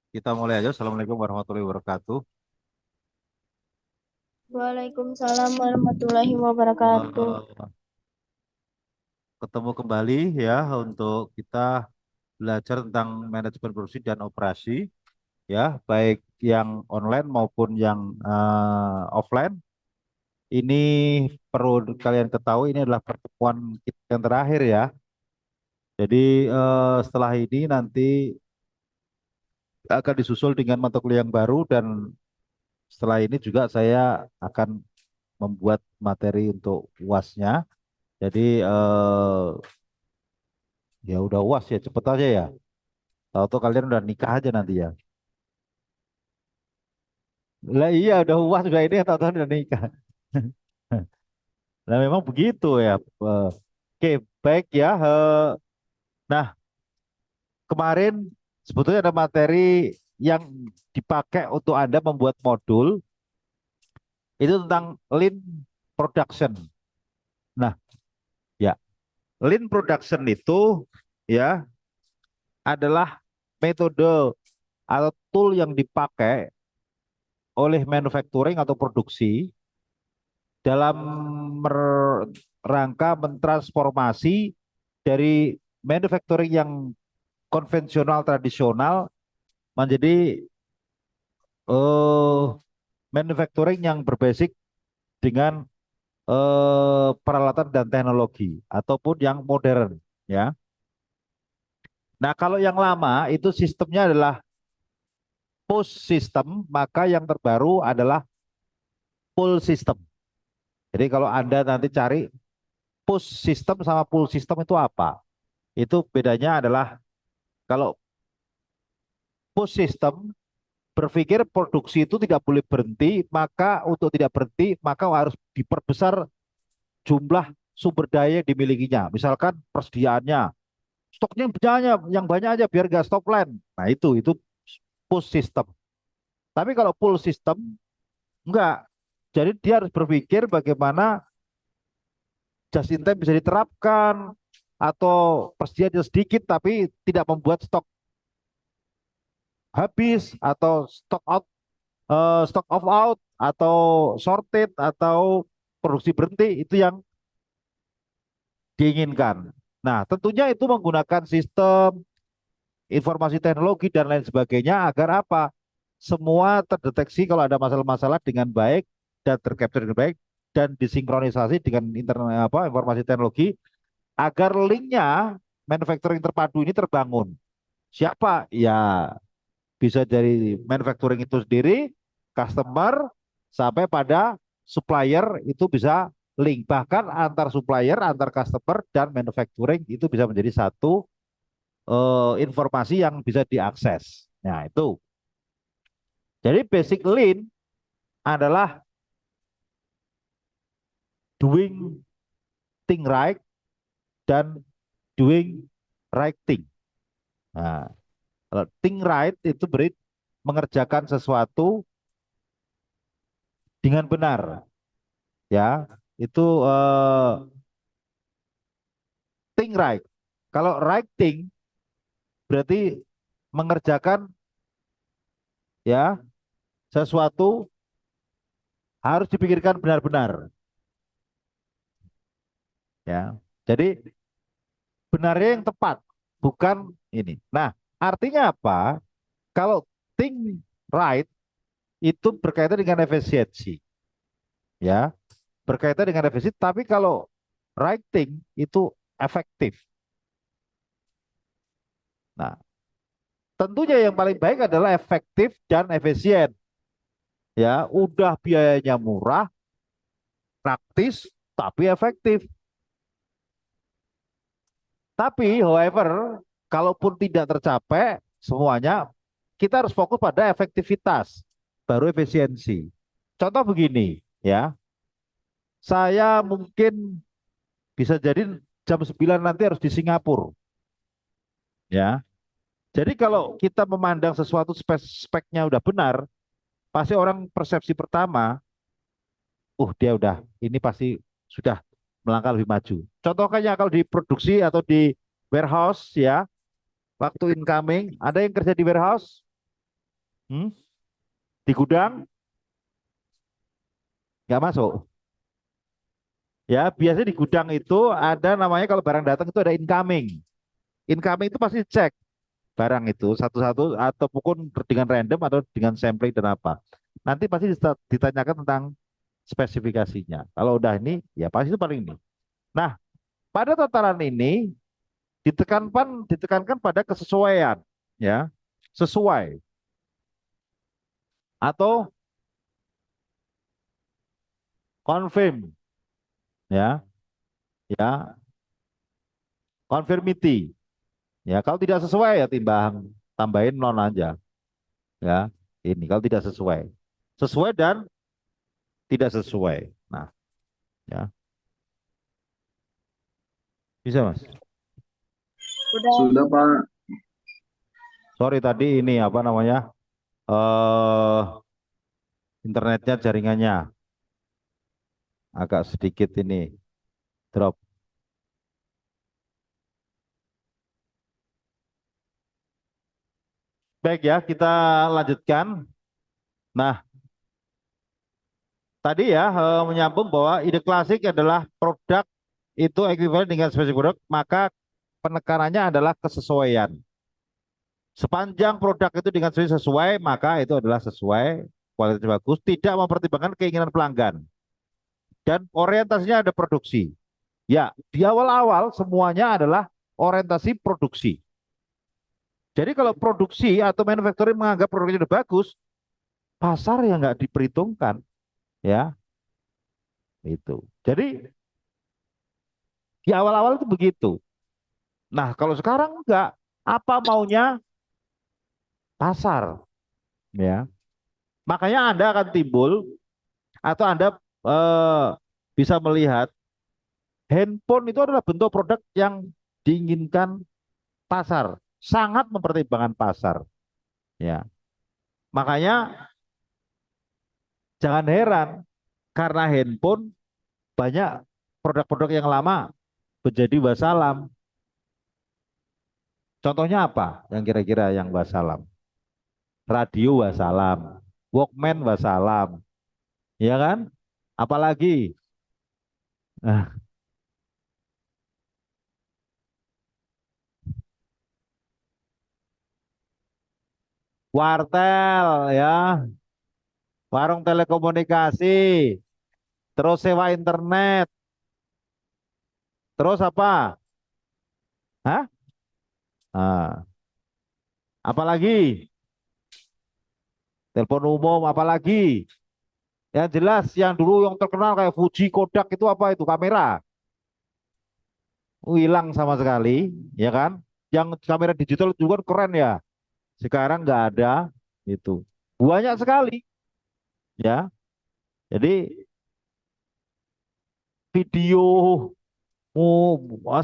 Kita mulai aja. Assalamualaikum warahmatullahi wabarakatuh. Waalaikumsalam warahmatullahi wabarakatuh. Eh, Ketemu kembali ya untuk kita belajar tentang manajemen produksi dan operasi ya, baik yang online maupun yang offline. Ini perlu kalian ketahui ini adalah pertemuan kita yang terakhir ya. Jadi setelah ini nanti akan disusul dengan mata kuliah yang baru dan setelah ini juga saya akan membuat materi untuk UASnya. Jadi ya udah UAS ya cepet aja ya. Tahu-tahu kalian udah nikah aja nanti ya. Lah iya udah UAS udah ini tahu-tahu udah nikah. Nah memang begitu ya. Oke baik ya. Nah kemarin sebetulnya ada materi yang dipakai untuk Anda membuat modul itu tentang lean production. Nah ya lean production itu ya adalah metode atau tool yang dipakai oleh manufacturing atau produksi dalam rangka mentransformasi dari manufacturing yang konvensional tradisional menjadi eh manufacturing yang berbasis dengan peralatan dan teknologi ataupun yang modern ya. Nah, kalau yang lama itu sistemnya adalah push system, maka yang terbaru adalah pull system. Jadi kalau Anda nanti cari push system sama pull system itu apa? Itu bedanya adalah kalau push system berpikir produksi itu tidak boleh berhenti, maka untuk tidak berhenti maka harus diperbesar jumlah sumber daya yang dimilikinya. Misalkan persediaannya, stoknya yang banyak aja biar gak stop line. Nah itu push system. Tapi kalau pull system enggak. Jadi dia harus berpikir bagaimana just in time bisa diterapkan atau persediaan sedikit tapi tidak membuat stok habis atau stock of out atau shorted atau produksi berhenti itu yang diinginkan. Nah, tentunya itu menggunakan sistem informasi teknologi dan lain sebagainya agar apa? Semua terdeteksi kalau ada masalah-masalah dengan baik dan tercapture dengan baik dan disinkronisasi dengan internet apa informasi teknologi agar linknya manufacturing terpadu ini terbangun. Siapa? Ya bisa dari manufacturing itu sendiri, customer, sampai pada supplier itu bisa link. Bahkan antar supplier, antar customer, dan manufacturing itu bisa menjadi satu informasi yang bisa diakses. Nah itu. Jadi basic lean adalah doing thing right dan doing right thing. Nah, kalau thing right itu beri mengerjakan sesuatu dengan benar, ya. Itu think right. Kalau right thing berarti mengerjakan ya sesuatu harus dipikirkan benar-benar ya. Jadi benarnya yang tepat bukan ini. Nah, artinya apa? Kalau think right itu berkaitan dengan efisiensi ya, berkaitan dengan efisiensi tapi kalau right thing itu efektif. Nah, tentunya yang paling baik adalah efektif dan efisien ya, udah biayanya murah, praktis tapi efektif. Tapi, however, kalaupun tidak tercapai semuanya, kita harus fokus pada efektivitas, baru efisiensi. Contoh begini, ya, saya mungkin bisa jadi jam 9 nanti harus di Singapura, ya. Jadi kalau kita memandang sesuatu speknya udah benar, pasti orang persepsi pertama, dia udah, ini pasti sudah melangkah lebih maju. Contohnya kalau di produksi atau di warehouse, ya, waktu incoming, ada yang kerja di warehouse? Hmm? Di gudang nggak masuk. Ya, biasanya di gudang itu ada namanya kalau barang datang itu ada incoming. Incoming itu pasti cek barang itu satu-satu ataupun dengan random atau dengan sampling dan apa. Nanti pasti ditanyakan tentang spesifikasinya. Kalau udah ini, ya pasti itu paling ini. Nah, pada tataran ini ditekankan pada kesesuaian, ya, sesuai atau confirm, ya, ya, conformity. Ya, kalau tidak sesuai ya timbang, tambahin non aja, ya. Ini kalau tidak sesuai, sesuai dan tidak sesuai. Nah, ya, bisa Mas. Udah. Sudah, Pak. Sorry tadi ini apa namanya? Eh internetnya jaringannya agak sedikit ini drop. Baik ya, kita lanjutkan. Nah, tadi ya menyambung bahwa ide klasik adalah produk itu ekuivalen dengan spesifik produk, maka penekanannya adalah kesesuaian. Sepanjang produk itu dengan sesuai, maka itu adalah sesuai, kualitas bagus, tidak mempertimbangkan keinginan pelanggan. Dan orientasinya ada produksi. Ya, di awal-awal semuanya adalah orientasi produksi. Jadi kalau produksi atau manufacturing menganggap produknya sudah bagus, pasar yang nggak diperhitungkan, ya itu. Jadi di awal-awal itu begitu. Nah, kalau sekarang enggak, apa maunya pasar, ya. Makanya Anda akan timbul atau Anda eh, bisa melihat handphone itu adalah bentuk produk yang diinginkan pasar, sangat mempertimbangkan pasar, ya. Makanya jangan heran karena handphone banyak produk-produk yang lama menjadi wassalam. Contohnya apa? Yang kira-kira yang wassalam? Radio wassalam, Walkman wassalam, ya kan? Apalagi nah, wartel ya, warung telekomunikasi, terus sewa internet, terus apa? Hah? Ah, apalagi? Telepon umum, apalagi? Yang jelas yang dulu yang terkenal kayak Fuji, Kodak itu apa itu? Kamera. Hilang sama sekali, ya kan? Yang kamera digital juga keren ya. Sekarang nggak ada itu. Banyak sekali, ya. Jadi video,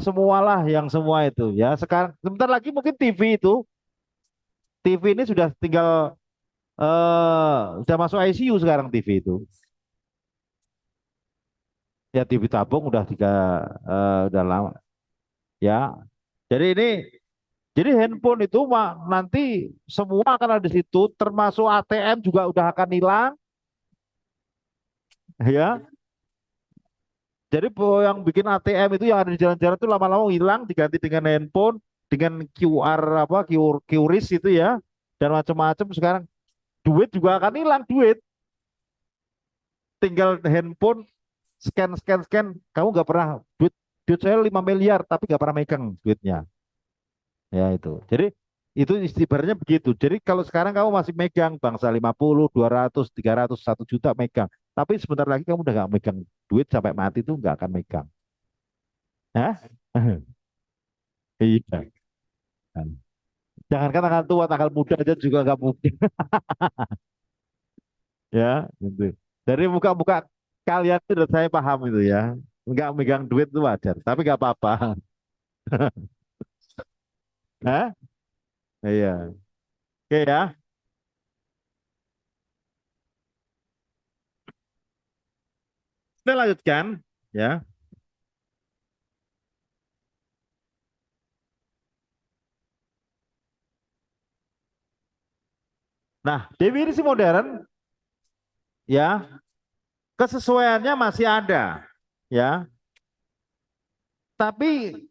semualah yang semua itu, ya. Sekarang sebentar lagi mungkin TV itu, TV ini sudah tinggal sudah masuk ICU sekarang TV itu. Ya TV tabung udah udah lama, ya. Jadi ini jadi handphone itu nanti semua akan ada di situ, termasuk ATM juga udah akan hilang, ya. Jadi yang bikin ATM itu yang ada di jalan-jalan itu lama-lama hilang diganti dengan handphone, dengan QR apa QRIS itu ya, dan macam-macam sekarang duit juga akan hilang duit. Tinggal handphone scan scan scan, kamu nggak pernah duit duit saya 5 miliar tapi nggak pernah megang duitnya. Ya itu. Jadi itu istibaranya begitu. Jadi kalau sekarang kamu masih megang bangsa 50, 200, 300, 1 juta megang. Tapi sebentar lagi kamu udah nggak megang duit sampai mati itu nggak akan megang. Hah? Iya. Jangankan tanggal tua, tanggal muda aja juga nggak mungkin. Ya, gitu. Dari muka-muka kalian itu udah saya paham itu ya. Nggak megang duit itu wajar, tapi nggak apa-apa. Hah? Iya. Oke ya. Kita lanjutkan ya. Nah, definisi modern ya kesesuaiannya masih ada ya, tapi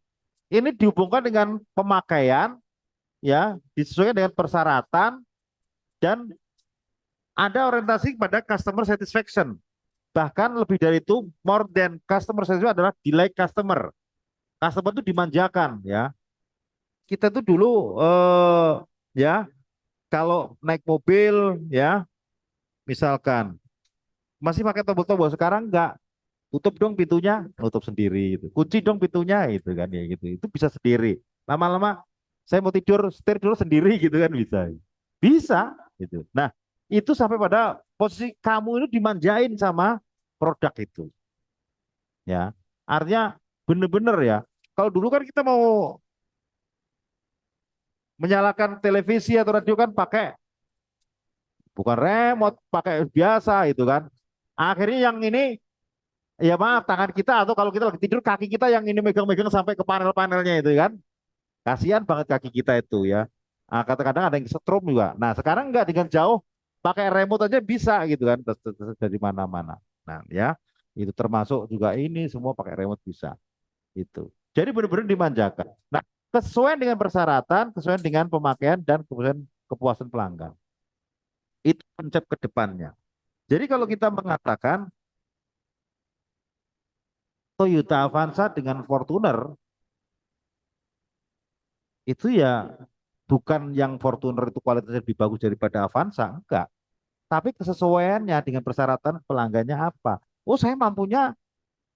ini dihubungkan dengan pemakaian ya, disesuaikan dengan persyaratan dan ada orientasi pada customer satisfaction. Bahkan lebih dari itu, more than customer satisfaction adalah delight customer. Customer itu dimanjakan ya. Kita tuh dulu ya kalau naik mobil ya, misalkan masih pakai tombol-tombol, sekarang enggak. Tutup dong pintunya, nutup sendiri itu. Kunci dong pintunya itu kan ya gitu. Itu bisa sendiri. Lama-lama saya mau tidur, setir dulu sendiri gitu kan bisa. Bisa gitu. Nah, itu sampai pada posisi kamu itu dimanjain sama produk itu. Ya. Artinya bener-bener ya. Kalau dulu kan kita mau menyalakan televisi atau radio kan pakai bukan remote, pakai biasa itu kan. Akhirnya yang ini ya maaf tangan kita atau kalau kita lagi tidur kaki kita yang ini megang-megang sampai ke panel-panelnya itu kan. Kasihan banget kaki kita itu ya. Ah, kadang-kadang ada yang setrum juga. Nah, sekarang enggak dengan jauh pakai remote aja bisa gitu kan dari mana-mana. Nah, ya. Itu termasuk juga ini semua pakai remote bisa. Itu. Jadi benar-benar dimanjakan. Nah, kesesuaian dengan persyaratan, kesesuaian dengan pemakaian dan kemudian kepuasan pelanggan. Itu konsep ke depannya. Jadi kalau kita mengatakan Toyota Avanza dengan Fortuner itu ya bukan yang Fortuner itu kualitasnya lebih bagus daripada Avanza, enggak. Tapi kesesuaiannya dengan persyaratan pelanggannya apa. Oh, saya mampunya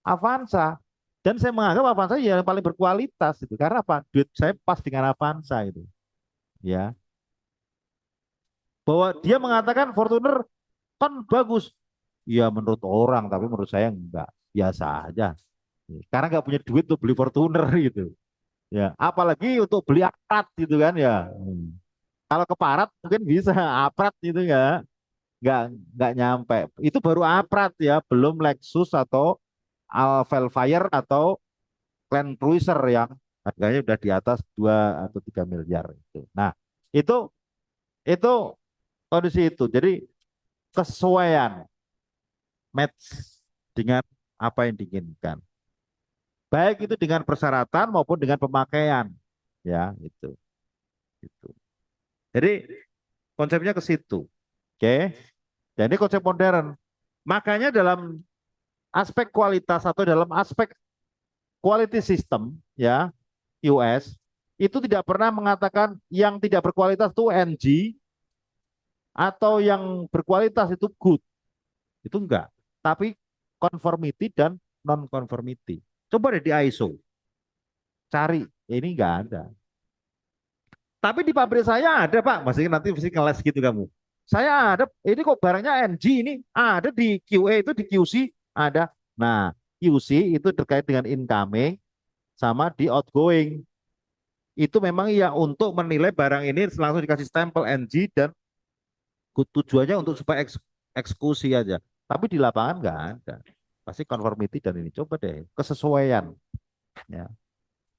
Avanza dan saya menganggap Avanza ya yang paling berkualitas itu. Karena apa? Duit saya pas dengan Avanza itu. Ya, bahwa dia mengatakan Fortuner kan bagus. Ya menurut orang, tapi menurut saya enggak. Biasa aja. Karena nggak punya duit untuk beli Fortuner gitu. Ya, apalagi untuk beli aparat gitu kan ya. Kalau ke Parat mungkin bisa, aparat itu nggak nggak nyampe. Itu baru aparat ya, belum Lexus atau Velfire atau Land Cruiser yang harganya udah di atas 2 atau 3 miliar itu. Nah, itu itu kondisi itu. Jadi kesesuaian match dengan apa yang diinginkan. Baik itu dengan persyaratan maupun dengan pemakaian. Ya, itu. Jadi konsepnya ke situ. Oke. Jadi konsep modern. Makanya dalam aspek kualitas atau dalam aspek quality system ya US itu tidak pernah mengatakan yang tidak berkualitas itu NG atau yang berkualitas itu good. Itu enggak. Tapi conformity dan non conformity. Coba deh di ISO. Cari. Ini enggak ada. Tapi di pabrik saya ada Pak. Masih nanti mesti ngeles gitu kamu. Saya ada, ini kok barangnya NG ini ada di QA itu di QC ada. Nah, QC itu terkait dengan incoming sama di outgoing. Itu memang ya untuk menilai barang ini langsung dikasih stempel NG dan tujuannya untuk supaya eksekusi aja. Tapi di lapangan nggak ada. Pasti conformity dan ini coba deh kesesuaian. Ya.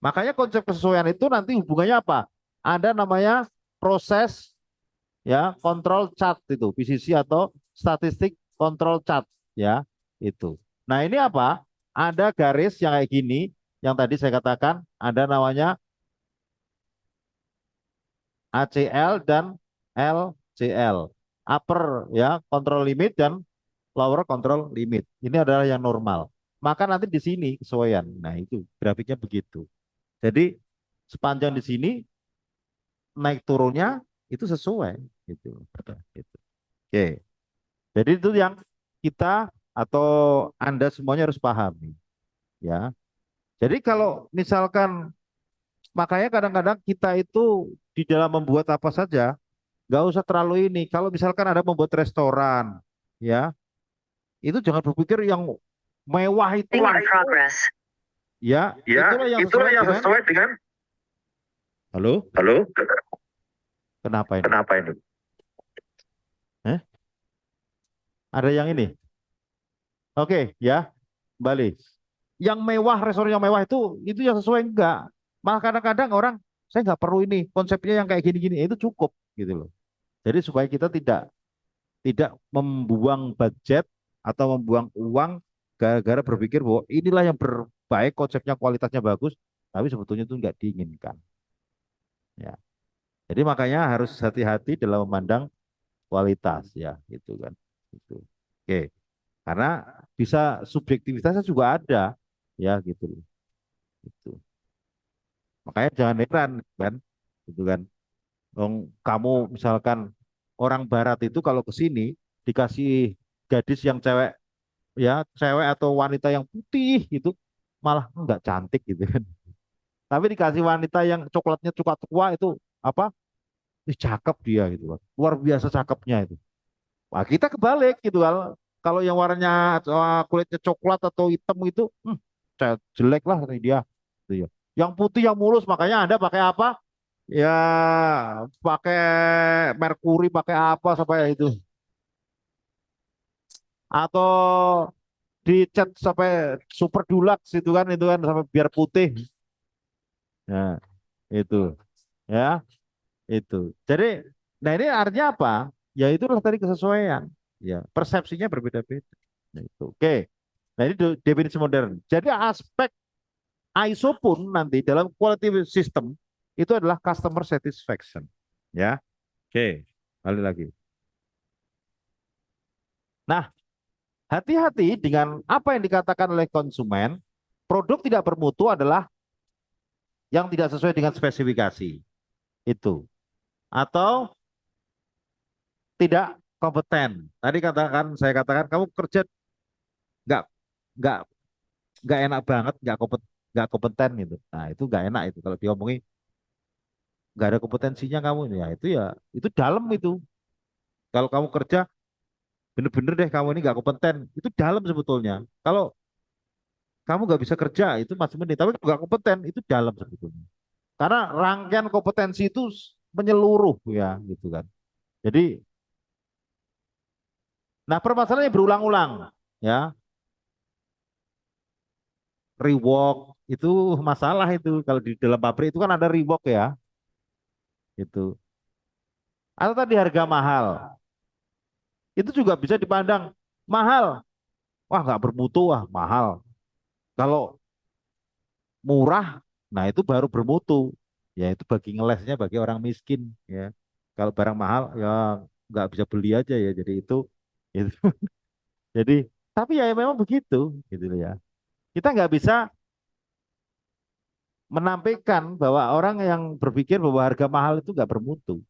Makanya konsep kesesuaian itu nanti hubungannya apa? Ada namanya proses ya control chart itu PCC atau statistik control chart ya itu. Nah ini apa? Ada garis yang kayak gini yang tadi saya katakan ada namanya ACL dan LCL. Upper ya control limit dan lower control limit. Ini adalah yang normal. Maka nanti di sini kesesuaian. Nah itu grafiknya begitu. Jadi sepanjang di sini naik turunnya itu sesuai gitu. Gitu. Oke. Jadi itu yang kita atau Anda semuanya harus pahami ya. Jadi kalau misalkan makanya kadang-kadang kita itu di dalam membuat apa saja nggak usah terlalu ini. Kalau misalkan ada membuat restoran ya, itu jangan berpikir yang mewah itu ya, Ya, itulah yang sesuai dengan. halo, Halo, kenapa ini? kenapa ini? Eh? Ada yang ini? Oke ya, balik. Yang mewah, restoran yang mewah itu yang sesuai enggak. Malah kadang-kadang orang saya nggak perlu ini konsepnya yang kayak gini-gini itu cukup gitu loh. Jadi supaya kita tidak membuang budget atau membuang uang gara-gara berpikir bahwa inilah yang berbaik, konsepnya kualitasnya bagus, tapi sebetulnya itu nggak diinginkan. Ya. Jadi makanya harus hati-hati dalam memandang kualitas ya, gitu kan. Itu. Oke, karena bisa subjektivitasnya juga ada, ya gitu loh. Gitu. Makanya jangan heran kan, gitu kan. Kamu misalkan orang Barat itu kalau ke sini dikasih gadis yang cewek, ya cewek atau wanita yang putih gitu malah nggak cantik gitu kan. Tapi dikasih wanita yang coklatnya coklat tua itu apa? Ih, cakep dia gitu kan. Luar biasa cakepnya itu. Wah, kita kebalik gitu kan. Kalau yang warnanya kulitnya coklat atau hitam itu jelek lah ini dia. Gitu ya. Yang putih yang mulus makanya Anda pakai apa? Ya pakai merkuri, pakai apa sampai itu. Atau dicat sampai super deluxe itu kan sampai biar putih. Nah, itu ya, itu. Jadi, nah ini artinya apa? Ya itulah tadi kesesuaian. Ya, persepsinya berbeda-beda. Nah, itu. Oke. Nah, ini definisi modern. Jadi aspek ISO pun nanti dalam quality system itu adalah customer satisfaction. Ya. Oke. Kali lagi. Nah, hati-hati dengan apa yang dikatakan oleh konsumen, produk tidak bermutu adalah yang tidak sesuai dengan spesifikasi itu atau tidak kompeten. Tadi saya katakan kamu kerja nggak nggak nggak enak banget, nggak kompeten gitu. Nah itu nggak enak itu kalau diomongin nggak ada kompetensinya kamu ya itu dalam itu. Kalau kamu kerja bener-bener deh kamu ini nggak kompeten itu dalam sebetulnya. Kalau kamu nggak bisa kerja itu masih mending, tapi nggak kompeten itu dalam sebetulnya. Karena rangkaian kompetensi itu menyeluruh ya gitu kan. Jadi, nah permasalahannya berulang-ulang ya. Rework itu masalah itu kalau di dalam pabrik itu kan ada rework ya itu. Atau tadi harga mahal itu juga bisa dipandang mahal. Wah nggak bermutu, wah mahal. Kalau murah, nah itu baru bermutu. Ya itu bagi ngelesnya bagi orang miskin ya. Kalau barang mahal ya nggak bisa beli aja ya. Jadi itu. Jadi tapi ya memang begitu gitu loh ya. Kita nggak bisa menampilkan bahwa orang yang berpikir bahwa harga mahal itu nggak bermutu.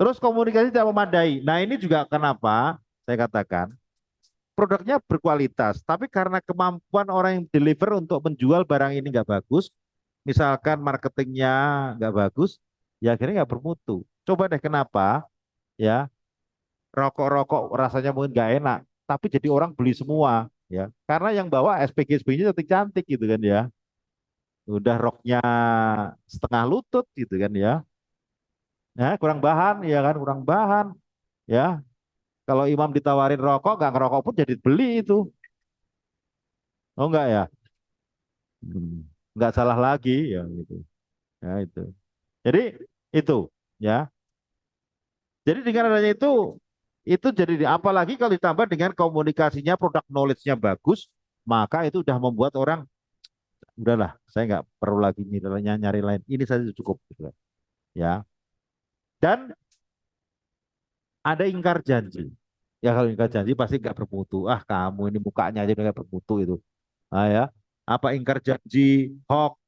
Terus komunikasi tidak memadai. Nah ini juga kenapa saya katakan produknya berkualitas, tapi karena kemampuan orang yang deliver untuk menjual barang ini nggak bagus, misalkan marketingnya nggak bagus, ya akhirnya nggak bermutu. Coba deh kenapa ya rokok-rokok rasanya mungkin nggak enak, tapi jadi orang beli semua ya, karena yang bawa SPG-SPG-nya cantik-cantik gitu kan ya, udah roknya setengah lutut gitu kan ya, nah kurang bahan ya kan, kurang bahan ya. Kalau imam ditawarin rokok, nggak ngerokok pun jadi beli itu. Oh enggak ya? Hmm, nggak salah lagi ya gitu. Ya itu. Jadi itu ya. Jadi dengan adanya itu jadi apalagi kalau ditambah dengan komunikasinya, produk knowledge-nya bagus, maka itu udah membuat orang udahlah, saya nggak perlu lagi nyari lain. Ini saja cukup gitu kan. Ya. Dan ada ingkar janji. Ya kalau ingkar janji pasti nggak bermutu. Ah kamu ini mukanya aja nggak bermutu itu. Ah ya. Apa ingkar janji, hoax,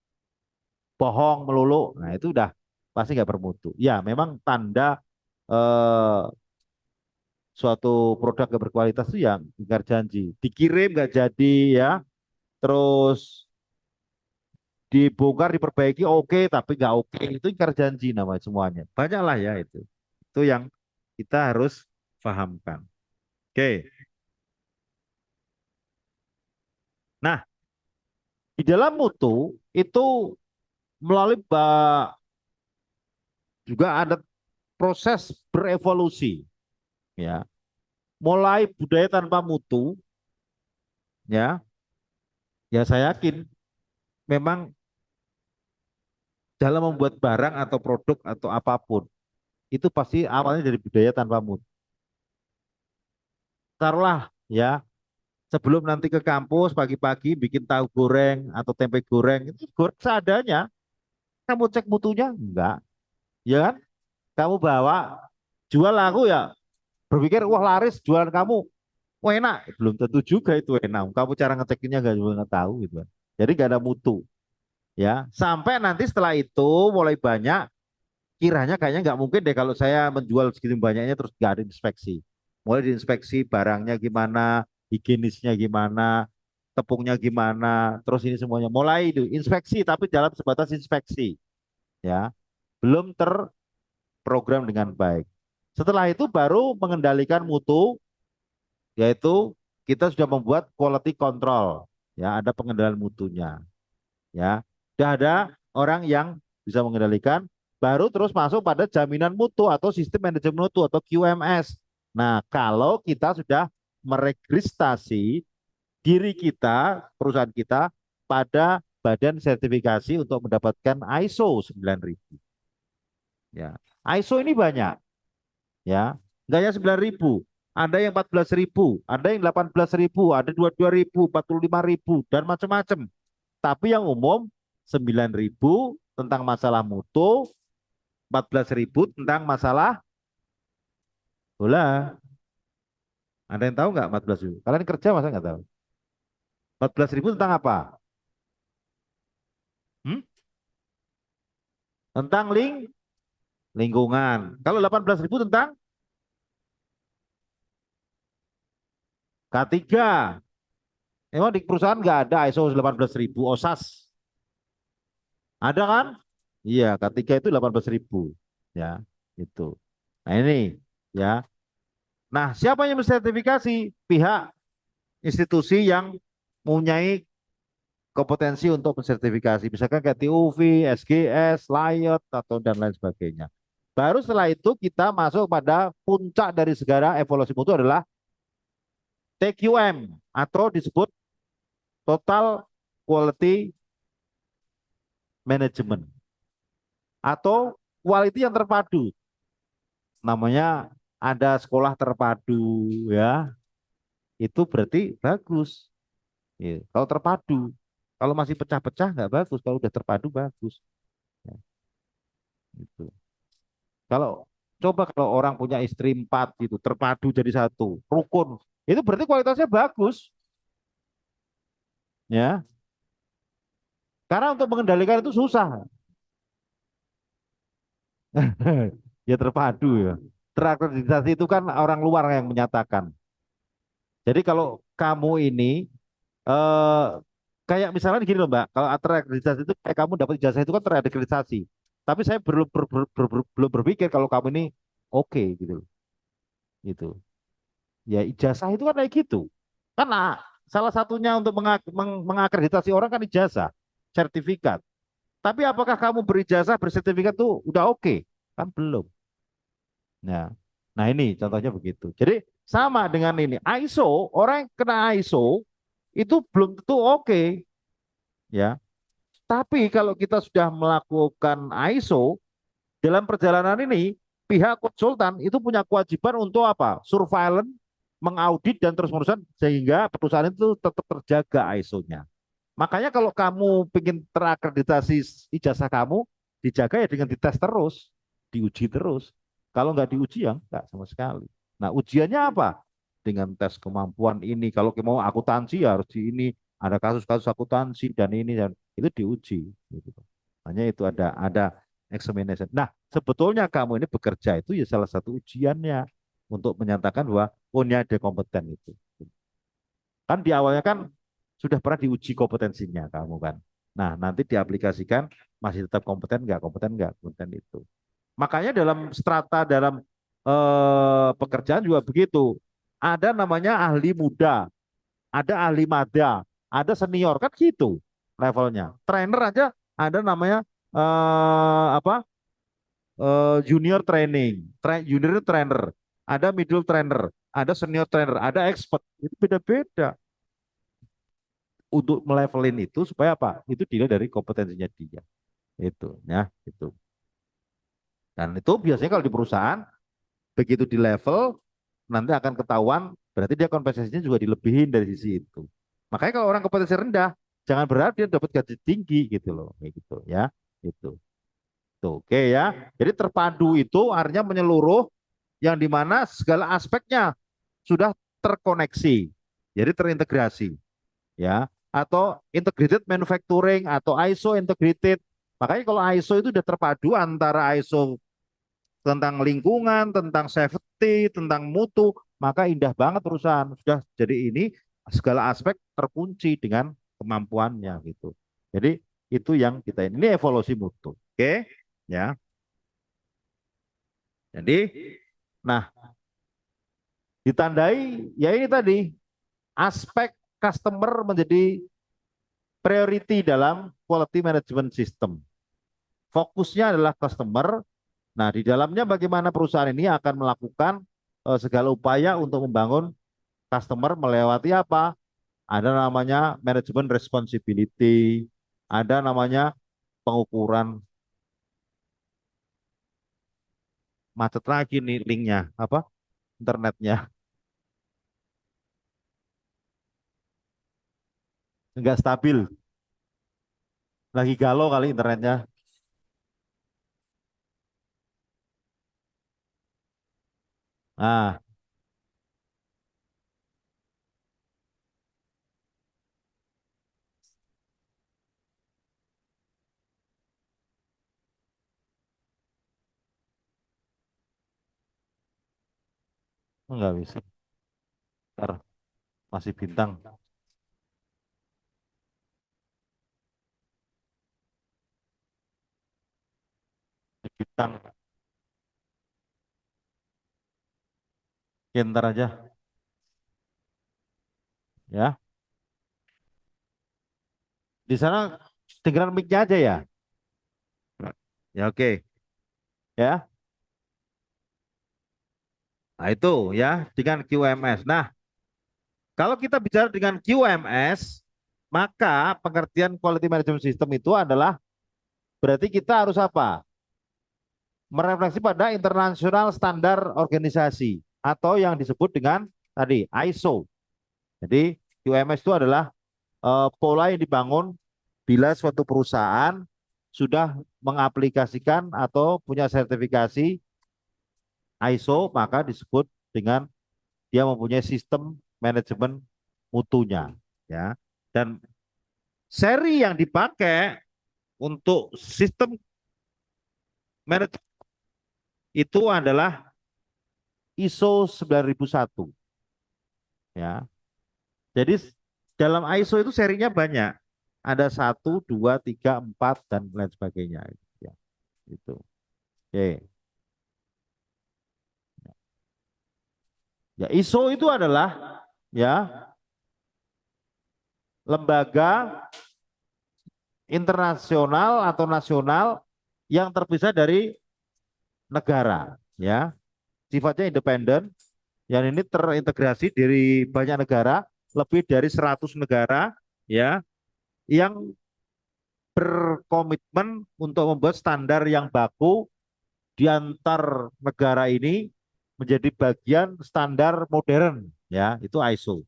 bohong melulu, nah itu udah pasti nggak bermutu. Ya, memang tanda eh, suatu produk nggak berkualitas itu yang ingkar janji. Dikirim nggak jadi ya, terus dibongkar diperbaiki oke, tapi nggak oke itu ingkar janji namanya semuanya. Banyak lah ya itu. Itu yang kita harus pahamkan. Oke. Nah, di dalam mutu itu melalui juga ada proses berevolusi ya. Mulai budaya tanpa mutu ya, ya saya yakin memang dalam membuat barang atau produk atau apapun itu pasti awalnya dari budaya tanpa mutu. Taruhlah ya, sebelum nanti ke kampus pagi-pagi bikin tahu goreng atau tempe goreng, itu goreng seadanya. Kamu cek mutunya? Enggak. Ya kan? Kamu bawa, jual aku ya, berpikir, wah laris jualan kamu. Wah enak. Belum tentu juga itu enak. Kamu cara ngecekinnya nggak tahu gitu kan. Jadi nggak ada mutu. Ya, sampai nanti setelah itu mulai banyak, kiranya kayaknya nggak mungkin deh kalau saya menjual segitu banyaknya terus nggak ada inspeksi. Mulai diinspeksi barangnya gimana, higienisnya gimana, tepungnya gimana, terus ini semuanya. Mulai itu inspeksi tapi dalam sebatas inspeksi, ya, belum terprogram dengan baik. Setelah itu baru mengendalikan mutu, yaitu kita sudah membuat quality control, ya, ada pengendalian mutunya, ya. Sudah ada orang yang bisa mengendalikan, baru terus masuk pada jaminan mutu atau sistem manajemen mutu atau QMS. Nah, kalau kita sudah meregistrasi diri kita, perusahaan kita pada badan sertifikasi untuk mendapatkan ISO 9000. Ya. ISO ini banyak, ya. Enggak hanya 9000, ada yang 14.000, ada yang 18.000, ada 22.000, 45.000 dan macam-macam. Tapi yang umum 9.000 tentang masalah mutu, 14.000 tentang masalah bola. Ada yang tahu nggak 14.000? Kalian kerja masa nggak tahu? 14.000 tentang apa? Hmm? Tentang lingkungan. Kalau 18.000 tentang K3. Emang di perusahaan nggak ada ISO 18.000 OSAS? Ada kan? Iya, K3 itu 18.000. Ya, itu. Nah ini, ya. Nah, siapa yang mensertifikasi? Pihak institusi yang mempunyai kompetensi untuk mensertifikasi. Misalkan kayak TUV, SGS, Liot, atau dan lain sebagainya. Baru setelah itu kita masuk pada puncak dari segala evaluasi mutu adalah TQM atau disebut Total Quality Management atau quality yang terpadu. Namanya ada sekolah terpadu, ya. Itu berarti bagus. Ya, kalau terpadu, kalau masih pecah-pecah nggak bagus. Kalau udah terpadu bagus. Ya, gitu. Kalau coba kalau orang punya istri 4 gitu, terpadu jadi satu, rukun, itu berarti kualitasnya bagus, ya. Karena untuk mengendalikan itu susah, ya terpadu ya. Terakreditasi itu kan orang luar yang menyatakan. Jadi kalau kamu ini eh, kayak misalnya gini loh Mbak, kalau terakreditasi itu kayak kamu dapat ijazah itu kan terakreditasi. Tapi saya belum berpikir kalau kamu ini oke gitu loh, gitu. Ya ijazah itu kan kayak gitu. Kan salah satunya untuk mengakreditasi orang kan ijazah, sertifikat. Tapi apakah kamu berijazah, bersertifikat tuh udah oke? Kan belum. Nah, nah ini contohnya begitu. Jadi sama dengan ini. ISO, orang yang kena ISO itu belum tentu oke, ya. Tapi kalau kita sudah melakukan ISO dalam perjalanan ini, pihak konsultan itu punya kewajiban untuk apa? Surveillance, mengaudit dan terus-menerus sehingga perusahaan itu tetap terjaga ISO-nya. Makanya kalau kamu ingin terakreditasi ijazah kamu, dijaga ya dengan dites terus, diuji terus. Kalau nggak diuji ya nggak sama sekali. Nah ujiannya apa? Dengan tes kemampuan ini. Kalau mau akuntansi ya harus di ini. Ada kasus-kasus akuntansi dan ini dan itu diuji. Gitu. Hanya itu ada examination. Nah sebetulnya kamu ini bekerja itu ya salah satu ujiannya untuk menyatakan bahwa oh ini ada kompeten itu. Kan di awalnya kan sudah pernah diuji kompetensinya kamu kan. Nah, nanti diaplikasikan masih tetap kompeten nggak, kompeten itu. Makanya dalam strata dalam pekerjaan juga begitu. Ada namanya ahli muda, ada ahli mada, ada senior kan gitu levelnya. Trainer aja ada namanya apa? Junior training, junior trainer, ada middle trainer, ada senior trainer, ada expert. Itu beda-beda untuk melevelin itu supaya apa? Itu dilihat dari kompetensinya dia. Itu ya, itu. Dan itu biasanya kalau di perusahaan begitu di level nanti akan ketahuan berarti dia kompensasinya juga dilebihin dari sisi itu. Makanya kalau orang kompetensi rendah jangan berharap dia dapat gaji tinggi gitu loh, kayak gitu ya. Itu. Tuh, oke ya. Jadi terpadu itu artinya menyeluruh yang dimana segala aspeknya sudah terkoneksi. Jadi terintegrasi ya. Atau integrated manufacturing atau ISO integrated. Makanya kalau ISO itu sudah terpadu antara ISO tentang lingkungan, tentang safety, tentang mutu, maka indah banget perusahaan. Sudah jadi ini segala aspek terkunci dengan kemampuannya gitu. Jadi itu yang kita ini evolusi mutu. Oke, ya. Jadi nah, ditandai ya ini tadi aspek customer menjadi priority dalam quality management system. Fokusnya adalah customer. Nah, di dalamnya bagaimana perusahaan ini akan melakukan segala upaya untuk membangun customer melewati apa? Ada namanya manajemen responsibility, ada namanya pengukuran macet lagi nih linknya, apa? Internetnya enggak stabil, lagi galau kali internetnya. Ah, enggak bisa. Ntar masih bintang, bintang. Ya, ntar aja, ya. Di sana dengeran mic-nya aja ya. Ya oke, ya. Nah itu ya dengan QMS. Nah, kalau kita bicara dengan QMS, maka pengertian quality management system itu adalah berarti kita harus apa? Merefleksi pada internasional standar organisasi atau yang disebut dengan tadi ISO. Jadi QMS itu adalah pola yang dibangun bila suatu perusahaan sudah mengaplikasikan atau punya sertifikasi ISO, maka disebut dengan dia mempunyai sistem manajemen mutunya, ya. Dan seri yang dipakai untuk sistem manajemen itu adalah ISO 9001, ya. Jadi dalam ISO itu serinya banyak. Ada 1, 2, 3, 4 dan lain sebagainya. Ya, itu. Oke. Ya, ISO itu adalah ya lembaga internasional atau nasional yang terpisah dari negara, ya. Sifatnya independen, yang ini terintegrasi dari banyak negara, lebih dari 100 negara, ya, yang berkomitmen untuk membuat standar yang baku di antar negara ini menjadi bagian standar modern, ya, itu ISO.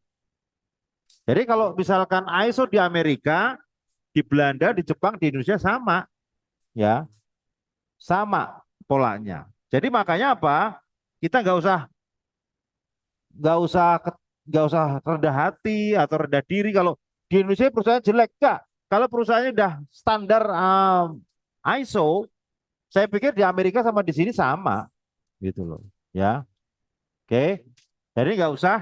Jadi kalau misalkan ISO di Amerika, di Belanda, di Jepang, di Indonesia sama, ya, sama polanya. Jadi makanya apa? Kita nggak usah rendah hati atau rendah diri kalau di Indonesia perusahaan jelek, enggak. Kalau perusahaannya udah standar ISO, saya pikir di Amerika sama di sini sama, gitu loh, ya. Oke, jadi nggak usah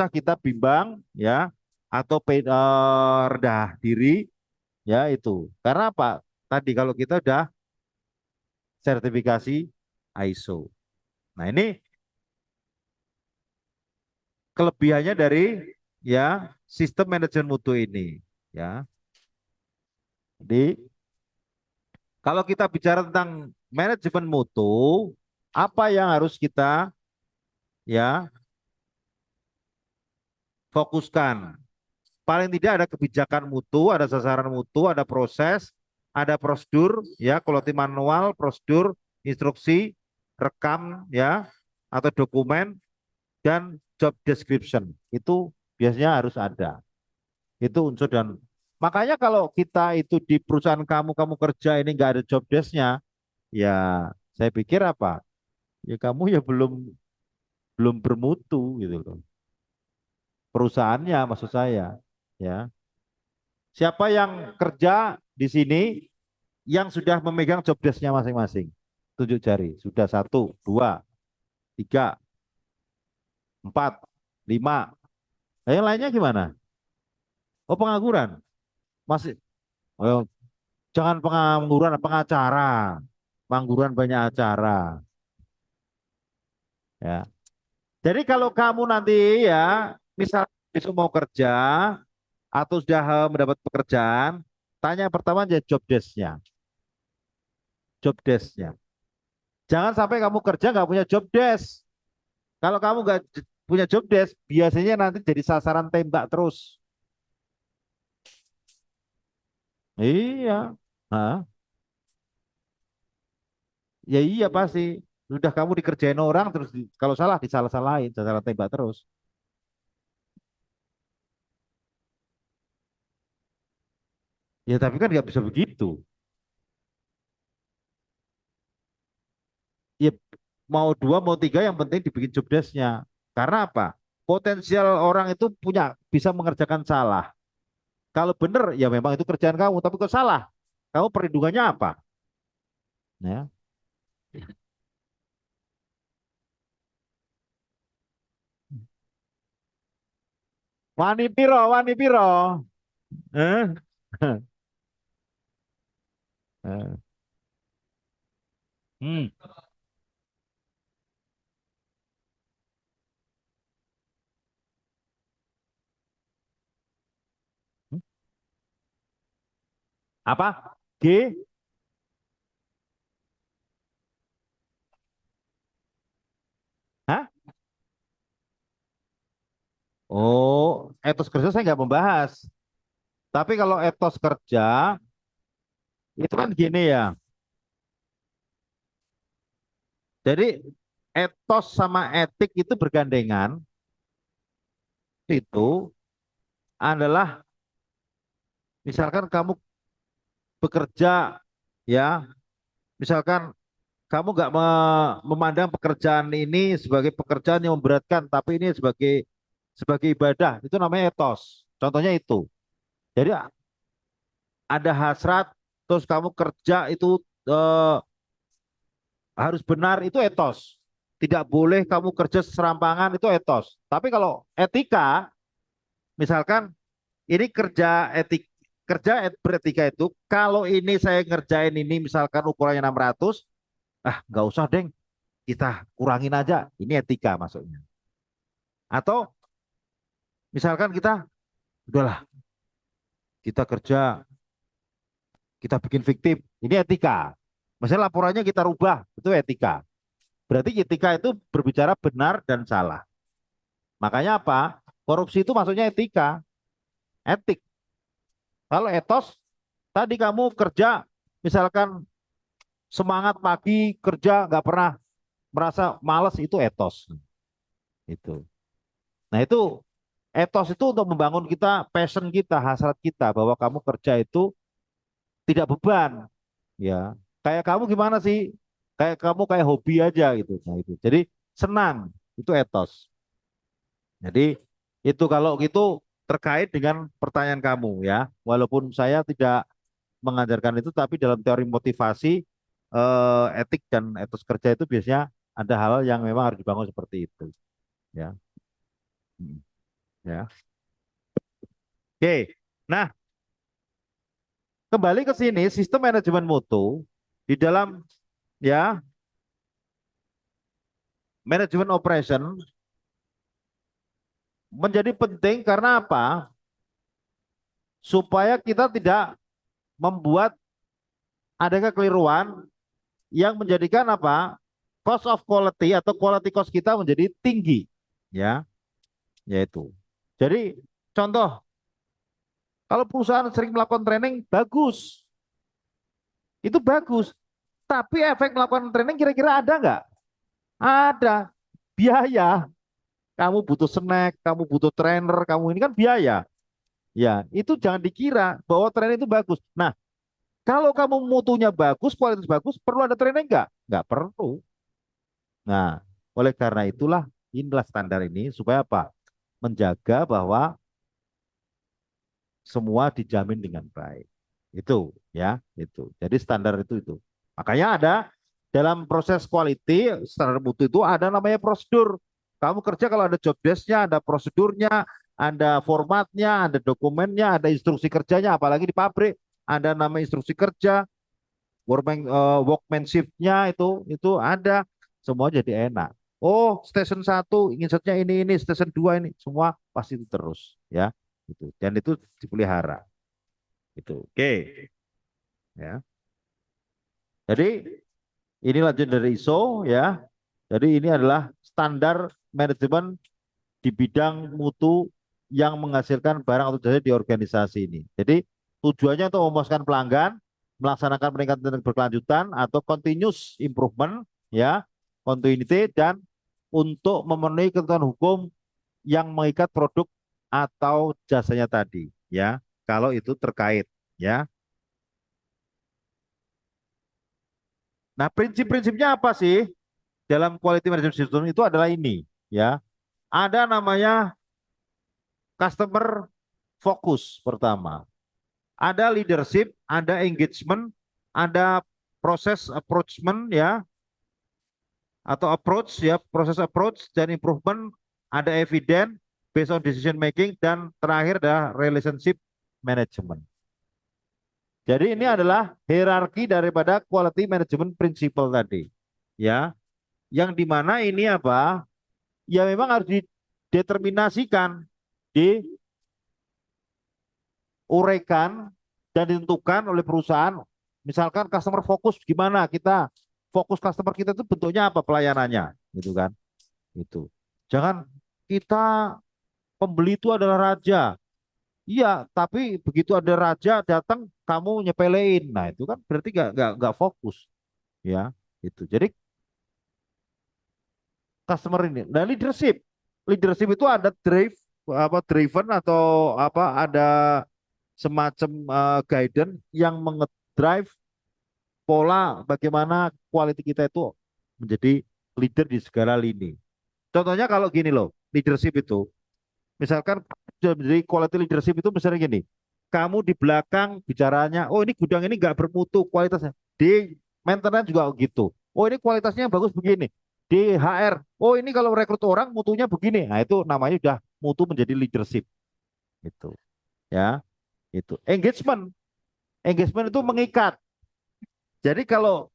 kita bimbang, ya, atau rendah diri, ya itu. Karena apa? Tadi kalau kita udah sertifikasi ISO. Nah ini kelebihannya dari ya sistem manajemen mutu ini, ya. Jadi kalau kita bicara tentang manajemen mutu, apa yang harus kita ya fokuskan? Paling tidak ada kebijakan mutu, ada sasaran mutu, ada proses, ada prosedur ya, quality manual, prosedur, instruksi, rekam ya atau dokumen dan job description. Itu biasanya harus ada. Itu unsur dan makanya kalau kita itu di perusahaan kamu kerja ini nggak ada job desk-nya, ya saya pikir apa? Ya kamu ya belum belum bermutu gitu loh. Perusahaannya maksud saya, ya. Siapa yang kerja di sini yang sudah memegang job desk-nya masing-masing? Tunjuk jari. Sudah satu, dua, tiga, empat, lima. Nah, yang lainnya gimana? Oh pengangguran. Masih. Oh, jangan pengangguran, pengacara. Pengangguran banyak acara. Ya. Jadi kalau kamu nanti ya, misal besok mau kerja atau sudah mendapat pekerjaan, tanya pertama aja job desk-nya. Job desk-nya. Jangan sampai kamu kerja nggak punya job desk. Kalau kamu nggak punya job desk, biasanya nanti jadi sasaran tembak terus. Iya. Hah? Ya iya pasti. Sudah kamu dikerjain orang terus kalau salah disalah-salahin, sasaran tembak terus. Ya tapi kan nggak bisa begitu. Ya mau dua mau tiga yang penting dibikin job desk-nya. Karena apa? Potensial orang itu punya bisa mengerjakan salah. Kalau benar ya memang itu kerjaan kamu, tapi kalau salah, kamu perlindungannya apa? Ya. Wani piro, wani piro. Eh? Eh. Hmm. Apa? G? Hah? Oh, etos kerja saya nggak membahas. Tapi kalau etos kerja itu kan gini ya. Jadi etos sama etik itu bergandengan. Itu adalah misalkan kamu bekerja ya, misalkan kamu nggak memandang pekerjaan ini sebagai pekerjaan yang memberatkan, tapi ini sebagai sebagai ibadah. Itu namanya etos. Contohnya itu. Jadi ada hasrat, terus kamu kerja itu eh, harus benar, itu etos. Tidak boleh kamu kerja serampangan, itu etos. Tapi kalau etika, misalkan ini kerja etik, beretika itu, kalau ini saya ngerjain ini misalkan ukurannya 600, nggak usah deng, kita kurangin aja. Ini etika maksudnya. Atau misalkan kita, udahlah, kita kerja, kita bikin fiktif, ini etika. Misalnya laporannya kita rubah, itu etika. Berarti etika itu berbicara benar dan salah. Makanya apa? Korupsi itu maksudnya etika, etik. Kalau etos, tadi kamu kerja, misalkan semangat pagi kerja, nggak pernah merasa malas, itu etos. Itu. Nah itu etos itu untuk membangun kita, passion kita, hasrat kita bahwa kamu kerja itu tidak beban, ya. Kayak kamu gimana sih? Kayak kamu kayak hobi aja gitu. Nah itu. Jadi senang, itu etos. Jadi itu kalau gitu terkait dengan pertanyaan kamu ya. Walaupun saya tidak mengajarkan itu, tapi dalam teori motivasi etik dan etos kerja itu biasanya ada hal yang memang harus dibangun seperti itu. Ya, Hmm. Ya. Oke. Nah, kembali ke sini sistem manajemen mutu di dalam ya manajemen operation menjadi penting karena apa? Supaya kita tidak membuat ada kekeliruan yang menjadikan apa? Cost of quality atau quality cost kita menjadi tinggi, ya, yaitu. Jadi contoh, kalau perusahaan sering melakukan training bagus, Itu bagus. Tapi efek melakukan training kira-kira ada nggak? Ada. Biaya. Kamu butuh snack, kamu butuh trainer, kamu ini kan biaya. Ya, itu jangan dikira bahwa training itu bagus. Nah, kalau kamu mutunya bagus, kualitas bagus, perlu ada training nggak? Nggak perlu. Nah, oleh karena itulah inilah standar ini supaya apa? Menjaga bahwa semua dijamin dengan baik. Itu ya, itu. Jadi standar itu. Makanya ada dalam proses quality standar mutu itu ada namanya prosedur. Kamu kerja kalau ada job desk-nya, ada prosedurnya, ada formatnya, ada dokumennya, ada instruksi kerjanya, apalagi di pabrik ada nama instruksi kerja, workmanship-nya itu ada, semua jadi enak. Oh, station 1 ingin setnya ini, station 2 ini, semua pasti itu terus ya. Itu. Dan itu dipelihara. Itu. Oke, ya. Jadi ini lanjut dari ISO ya. Jadi ini adalah standar manajemen di bidang mutu yang menghasilkan barang atau jasa di organisasi ini. Jadi tujuannya untuk memuaskan pelanggan, melaksanakan peningkatan berkelanjutan atau continuous improvement ya, continuity, dan untuk memenuhi ketentuan hukum yang mengikat produk atau jasanya tadi ya. Kalau itu terkait ya. Nah, prinsip-prinsipnya apa sih dalam quality management system itu adalah ini ya. Ada namanya customer focus pertama. Ada leadership, ada engagement, ada proses approachment ya, atau approach ya, proses approach dan improvement, ada evidence based on decision making, dan terakhir adalah relationship management. Jadi ini adalah hierarki daripada quality management principle tadi ya, yang dimana ini apa ya, memang harus dideterminasikan, diuraikan dan ditentukan oleh perusahaan. Misalkan customer fokus, gimana kita fokus customer kita itu bentuknya apa, pelayanannya gitu kan. Itu jangan kita pembeli itu adalah raja. Iya, tapi begitu ada raja datang kamu nyepelein, nah itu kan berarti nggak fokus ya. Itu jadi customer ini. Nah, leadership itu ada driven atau apa, ada semacam guidance yang mengedrive pola bagaimana quality kita itu menjadi leader di segala lini. Contohnya kalau gini loh, leadership itu, misalkan jadi quality leadership itu misalnya gini, kamu di belakang bicaranya, oh ini gudang ini nggak bermutu kualitasnya, di maintenance juga gitu, oh ini kualitasnya bagus begini, di HR, oh ini kalau rekrut orang mutunya begini, nah itu namanya udah mutu menjadi leadership, itu ya. Itu engagement itu mengikat. Jadi kalau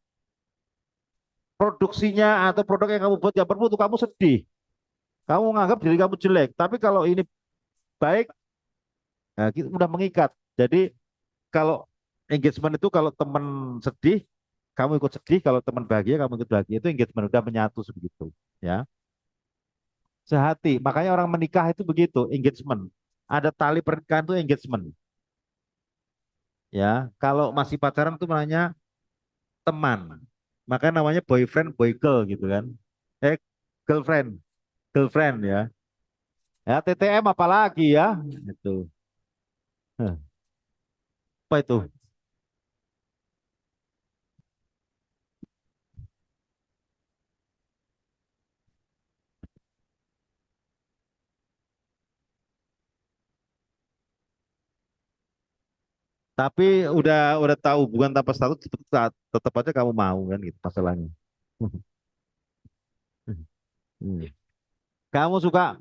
produksinya atau produk yang kamu buat yang bermutu kamu sedih, kamu menganggap diri kamu jelek, tapi kalau ini baik, nah, kita udah mengikat. Jadi kalau engagement itu kalau teman sedih, kamu ikut sedih, kalau teman bahagia, kamu ikut bahagia, itu engagement udah menyatu sebegitu, ya. Sehati. Makanya orang menikah itu begitu, engagement. Ada tali pernikahan itu engagement, ya. Kalau masih pacaran itu namanya teman. Maka namanya boyfriend, boy girl gitu kan. Eh, girlfriend, girlfriend ya. Ya, TTM apalagi ya, itu. Heh, apa itu? Tapi udah tahu bukan tanpa status, tetap aja kamu mau kan gitu masalahnya. Hmm. Kamu suka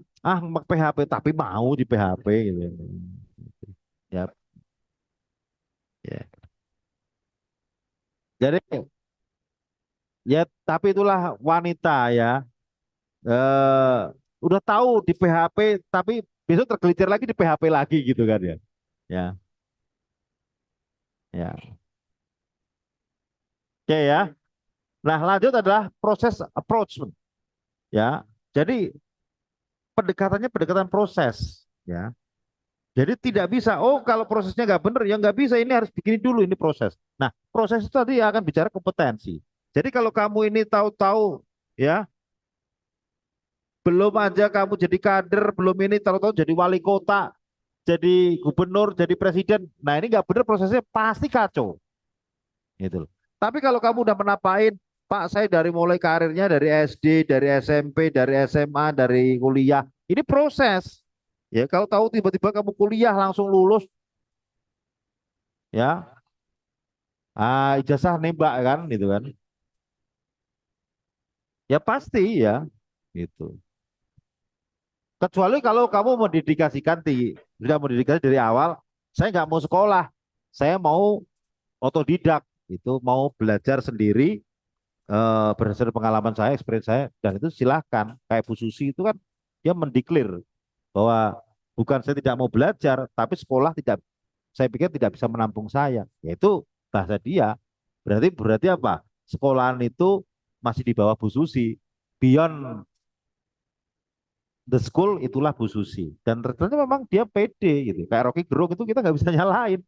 PHP tapi mau di PHP gitu. Ya, ya. Jadi ya, tapi itulah wanita ya. Eh, udah tahu di PHP tapi besok tergelincir lagi di PHP lagi gitu kan ya. Ya, ya. Oke ya. Nah, lanjut adalah proses approachment ya. Jadi pendekatannya pendekatan proses ya. Jadi tidak bisa, oh kalau prosesnya nggak benar, ya nggak bisa, ini harus begini dulu, ini proses. Nah, proses itu tadi akan bicara kompetensi. Jadi kalau kamu ini tahu-tahu ya belum aja kamu jadi kader, belum ini tahu-tahu jadi wali kota, jadi gubernur, jadi presiden. Nah ini nggak benar prosesnya pasti kacau gitu loh. Tapi kalau kamu udah menapain, Pak saya dari mulai karirnya dari SD, dari SMP, dari SMA, dari kuliah, ini proses. Ya kalau tahu tiba-tiba kamu kuliah langsung lulus, ya, ijazah nembak kan, gitu kan? Ya pasti ya, gitu. Kecuali kalau kamu mau dedikasikan sudah mau dedikasi dari awal, saya nggak mau sekolah, saya mau otodidak, itu mau belajar sendiri berdasarkan pengalaman saya, experience saya, dan itu silahkan. Kayak Bu Susi itu kan dia mendeklir bahwa bukan saya tidak mau belajar, tapi sekolah tidak, saya pikir tidak bisa menampung saya. Yaitu bahasa dia. Berarti berarti apa? Sekolahan itu masih di bawah Bu Susi. Beyond the school itulah Bu Susi. Dan ternyata memang dia pede gitu. Kayak Rocky Gerung itu kita nggak bisa nyalain.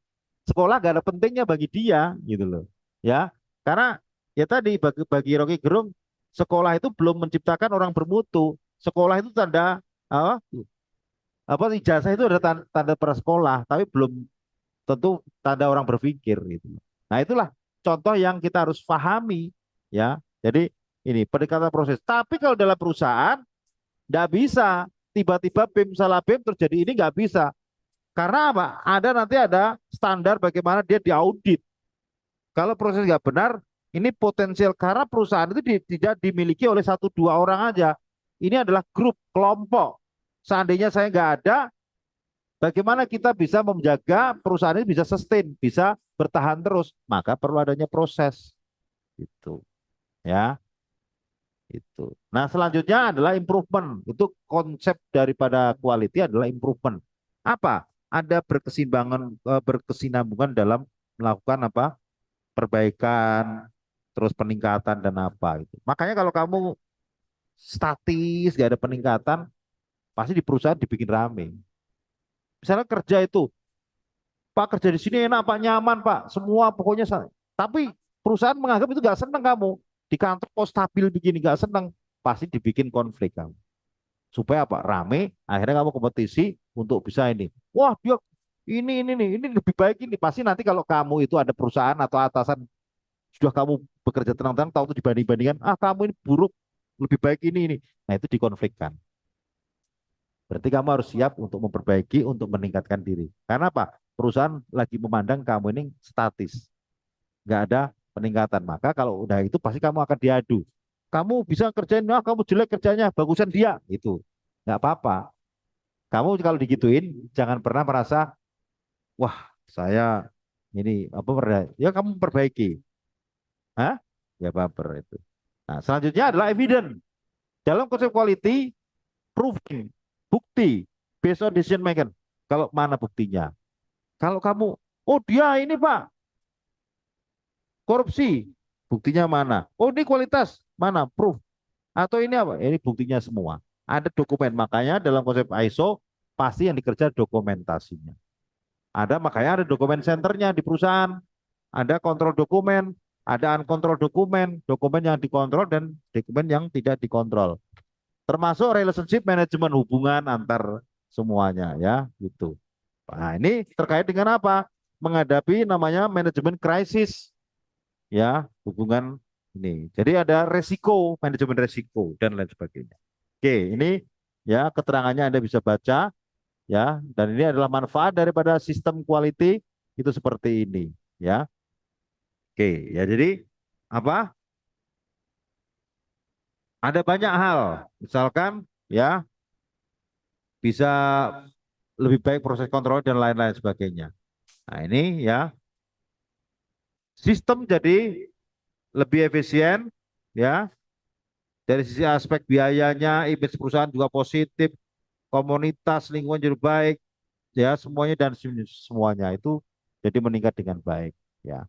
Sekolah nggak ada pentingnya bagi dia gitu loh. Ya, karena ya tadi bagi Rocky Gerung sekolah itu belum menciptakan orang bermutu. Sekolah itu tanda apa ijazah itu ada tanda prasekolah, tapi belum tentu tanda orang berpikir gitu. Nah, itulah contoh yang kita harus pahami ya. Jadi ini pendekatan proses. Tapi kalau dalam perusahaan nggak bisa tiba-tiba BIM salah BIM terjadi ini nggak bisa. Karena apa? Nanti ada standar bagaimana dia diaudit. Kalau proses nggak benar, ini potensial karena perusahaan itu tidak dimiliki oleh satu dua orang aja. Ini adalah grup kelompok. Seandainya saya nggak ada, bagaimana kita bisa menjaga perusahaan ini bisa sustain, bisa bertahan terus? Maka perlu adanya proses. Itu, ya, itu. Nah, selanjutnya adalah improvement. Itu konsep daripada quality adalah improvement. Apa? Ada berkesinambungan dalam melakukan apa? Perbaikan, terus peningkatan dan apa itu. Makanya kalau kamu statis, gak ada peningkatan, pasti di perusahaan dibikin rame. Misalnya kerja itu, Pak kerja di sini enak, Pak nyaman, Pak, semua pokoknya. Tapi perusahaan menganggap itu gak seneng kamu. Di kantor kok stabil begini gak seneng, pasti dibikin konflik kamu. Supaya apa? Rame, akhirnya kamu kompetisi untuk bisa ini. Wah dia ini lebih baik ini. Pasti nanti kalau kamu itu ada perusahaan atau atasan sudah kamu bekerja tenang-tenang tahu itu dibanding-bandingkan kamu ini buruk lebih baik ini, nah itu dikonflikkan. Berarti kamu harus siap untuk memperbaiki, untuk meningkatkan diri. Karena apa? Perusahaan lagi memandang kamu ini statis, nggak ada peningkatan. Maka kalau udah itu pasti kamu akan diadu. Kamu bisa kerjain, kamu jelek kerjanya, bagusan dia. Itu nggak apa-apa. Kamu kalau digituin, jangan pernah merasa, wah saya ini apa, ya kamu perbaiki. Hah? Ya baper itu. Nah, selanjutnya adalah evidence. Dalam konsep quality, proving, bukti, based on decision maker. Kalau mana buktinya? Kalau kamu, oh dia ini Pak, korupsi, buktinya mana? Oh ini kualitas, mana? Proof. Atau ini apa? Ini buktinya semua. Ada dokumen, makanya dalam konsep ISO, pasti yang dikerja dokumentasinya. Makanya ada dokumen centernya di perusahaan, ada kontrol dokumen, ada uncontrol dokumen, dokumen yang dikontrol dan dokumen yang tidak dikontrol. Termasuk relationship manajemen hubungan antar semuanya ya gitu. Nah, ini terkait dengan apa? Menghadapi namanya manajemen krisis ya, hubungan ini. Jadi ada resiko, manajemen resiko dan lain sebagainya. Oke, ini ya keterangannya Anda bisa baca ya, dan ini adalah manfaat daripada sistem quality itu seperti ini ya. Oke, ya jadi apa? Ada banyak hal, misalkan ya bisa lebih baik proses kontrol dan lain-lain sebagainya. Nah ini ya sistem jadi lebih efisien ya dari sisi aspek biayanya, image perusahaan juga positif, komunitas lingkungan jadi baik ya semuanya dan semuanya itu jadi meningkat dengan baik ya.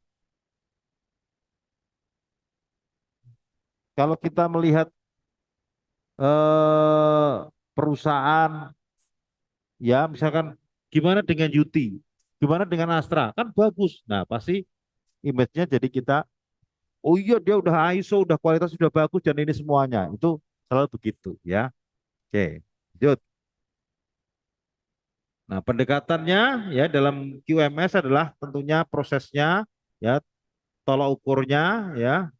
Kalau kita melihat perusahaan ya misalkan gimana dengan Yuti, gimana dengan Astra kan bagus. Nah pasti image-nya jadi kita, oh iya dia udah ISO, udah kualitas sudah bagus dan ini semuanya. Itu selalu begitu ya. Oke, lanjut. Nah, pendekatannya ya dalam QMS adalah tentunya prosesnya ya, tolak ukurnya ya,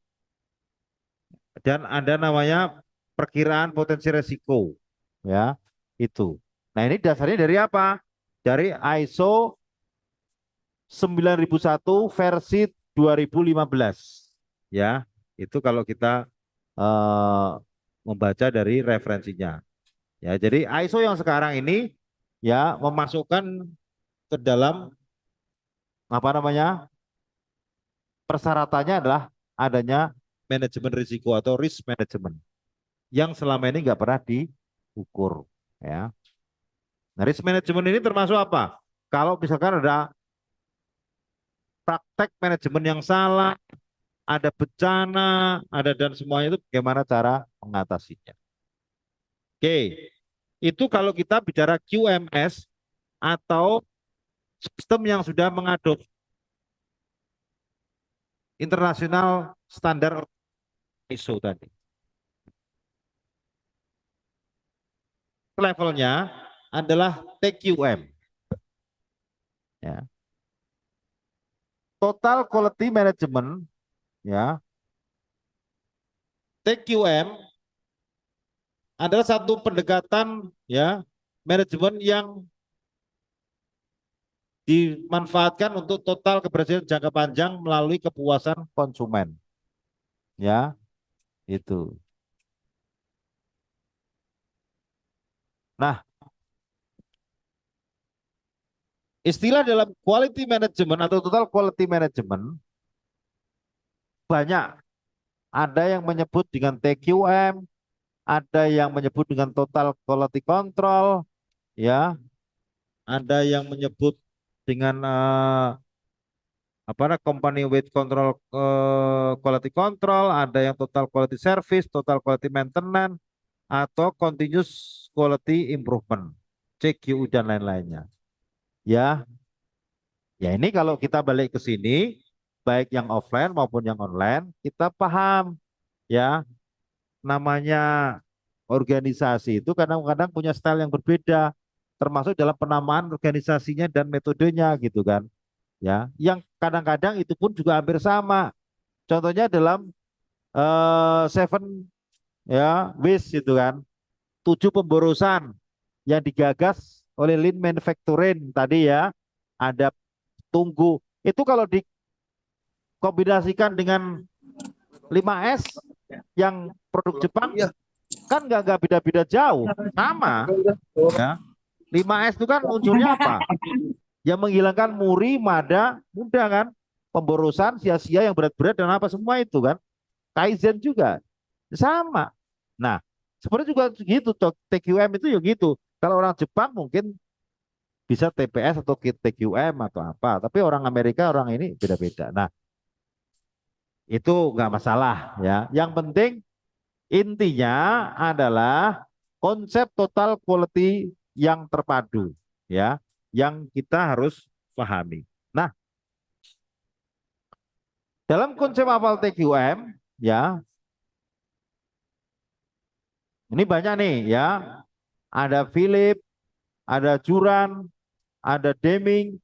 dan ada namanya perkiraan potensi resiko ya, itu. Nah, ini dasarnya dari apa? Dari ISO 9001 versi 2015 ya. Itu kalau kita eh, membaca dari referensinya. Ya, jadi ISO yang sekarang ini ya memasukkan ke dalam apa namanya? Persyaratannya adalah adanya manajemen risiko atau risk management yang selama ini nggak pernah diukur ya. Nah, risk management ini termasuk apa? Kalau misalkan ada praktek manajemen yang salah, ada bencana, ada dan semuanya itu bagaimana cara mengatasinya. Oke, itu kalau kita bicara QMS atau sistem yang sudah mengadopsi internasional standar ISO tadi. Levelnya adalah TQM. Ya. Total Quality Management, ya. TQM adalah satu pendekatan ya manajemen yang dimanfaatkan untuk total keberhasilan jangka panjang melalui kepuasan konsumen. Ya, itu. Nah, istilah dalam quality management atau total quality management banyak. Ada yang menyebut dengan TQM, ada yang menyebut dengan total quality control, ya. Ada yang menyebut dengan apa namanya company with control quality control, ada yang total quality service, total quality maintenance, atau continuous quality improvement, CQI dan lain-lainnya. Ya, ya ini kalau kita balik ke sini, baik yang offline maupun yang online, kita paham ya namanya organisasi itu kadang-kadang punya style yang berbeda, termasuk dalam penamaan organisasinya dan metodenya gitu kan. Ya, yang kadang-kadang itu pun juga hampir sama. Contohnya dalam Seven ya Ways gitu kan, 7 pemborosan yang digagas oleh Lean Manufacturing tadi ya, ada tunggu itu kalau dikombinasikan dengan 5S yang produk Jepang kan nggak beda-beda jauh, sama ya. 5S itu kan unsurnya apa? Yang menghilangkan muri, mada, mudah kan? Pemborosan, sia-sia yang berat-berat dan apa semua itu kan? Kaizen juga sama. Nah, sebenarnya juga gitu, TQM itu ya gitu. Kalau orang Jepang mungkin bisa TPS atau TQM atau apa, tapi orang Amerika orang ini beda-beda. Nah, itu nggak masalah ya. Yang penting intinya adalah konsep total quality yang terpadu ya, yang kita harus pahami. Nah, dalam konsep awal TQM ya, ini banyak nih ya. Ada Philip, ada Juran, ada Deming,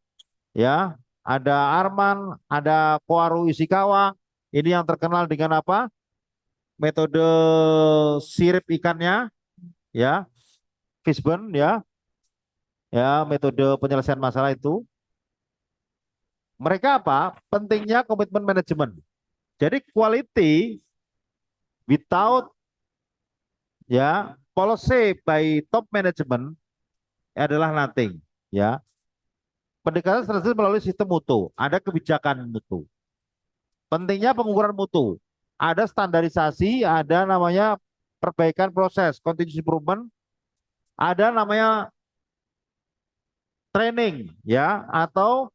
ya, ada Arman, ada Koharu Ishikawa. Ini yang terkenal dengan apa? Metode sirip ikannya, ya, fishbone, ya, metode penyelesaian masalah itu. Mereka apa? Pentingnya komitmen manajemen. Jadi quality without ya policy by top management adalah nothing. Ya, pendekatan strategis melalui sistem mutu. Ada kebijakan mutu. Pentingnya pengukuran mutu. Ada standarisasi, ada namanya perbaikan proses, continuous improvement, ada namanya training ya atau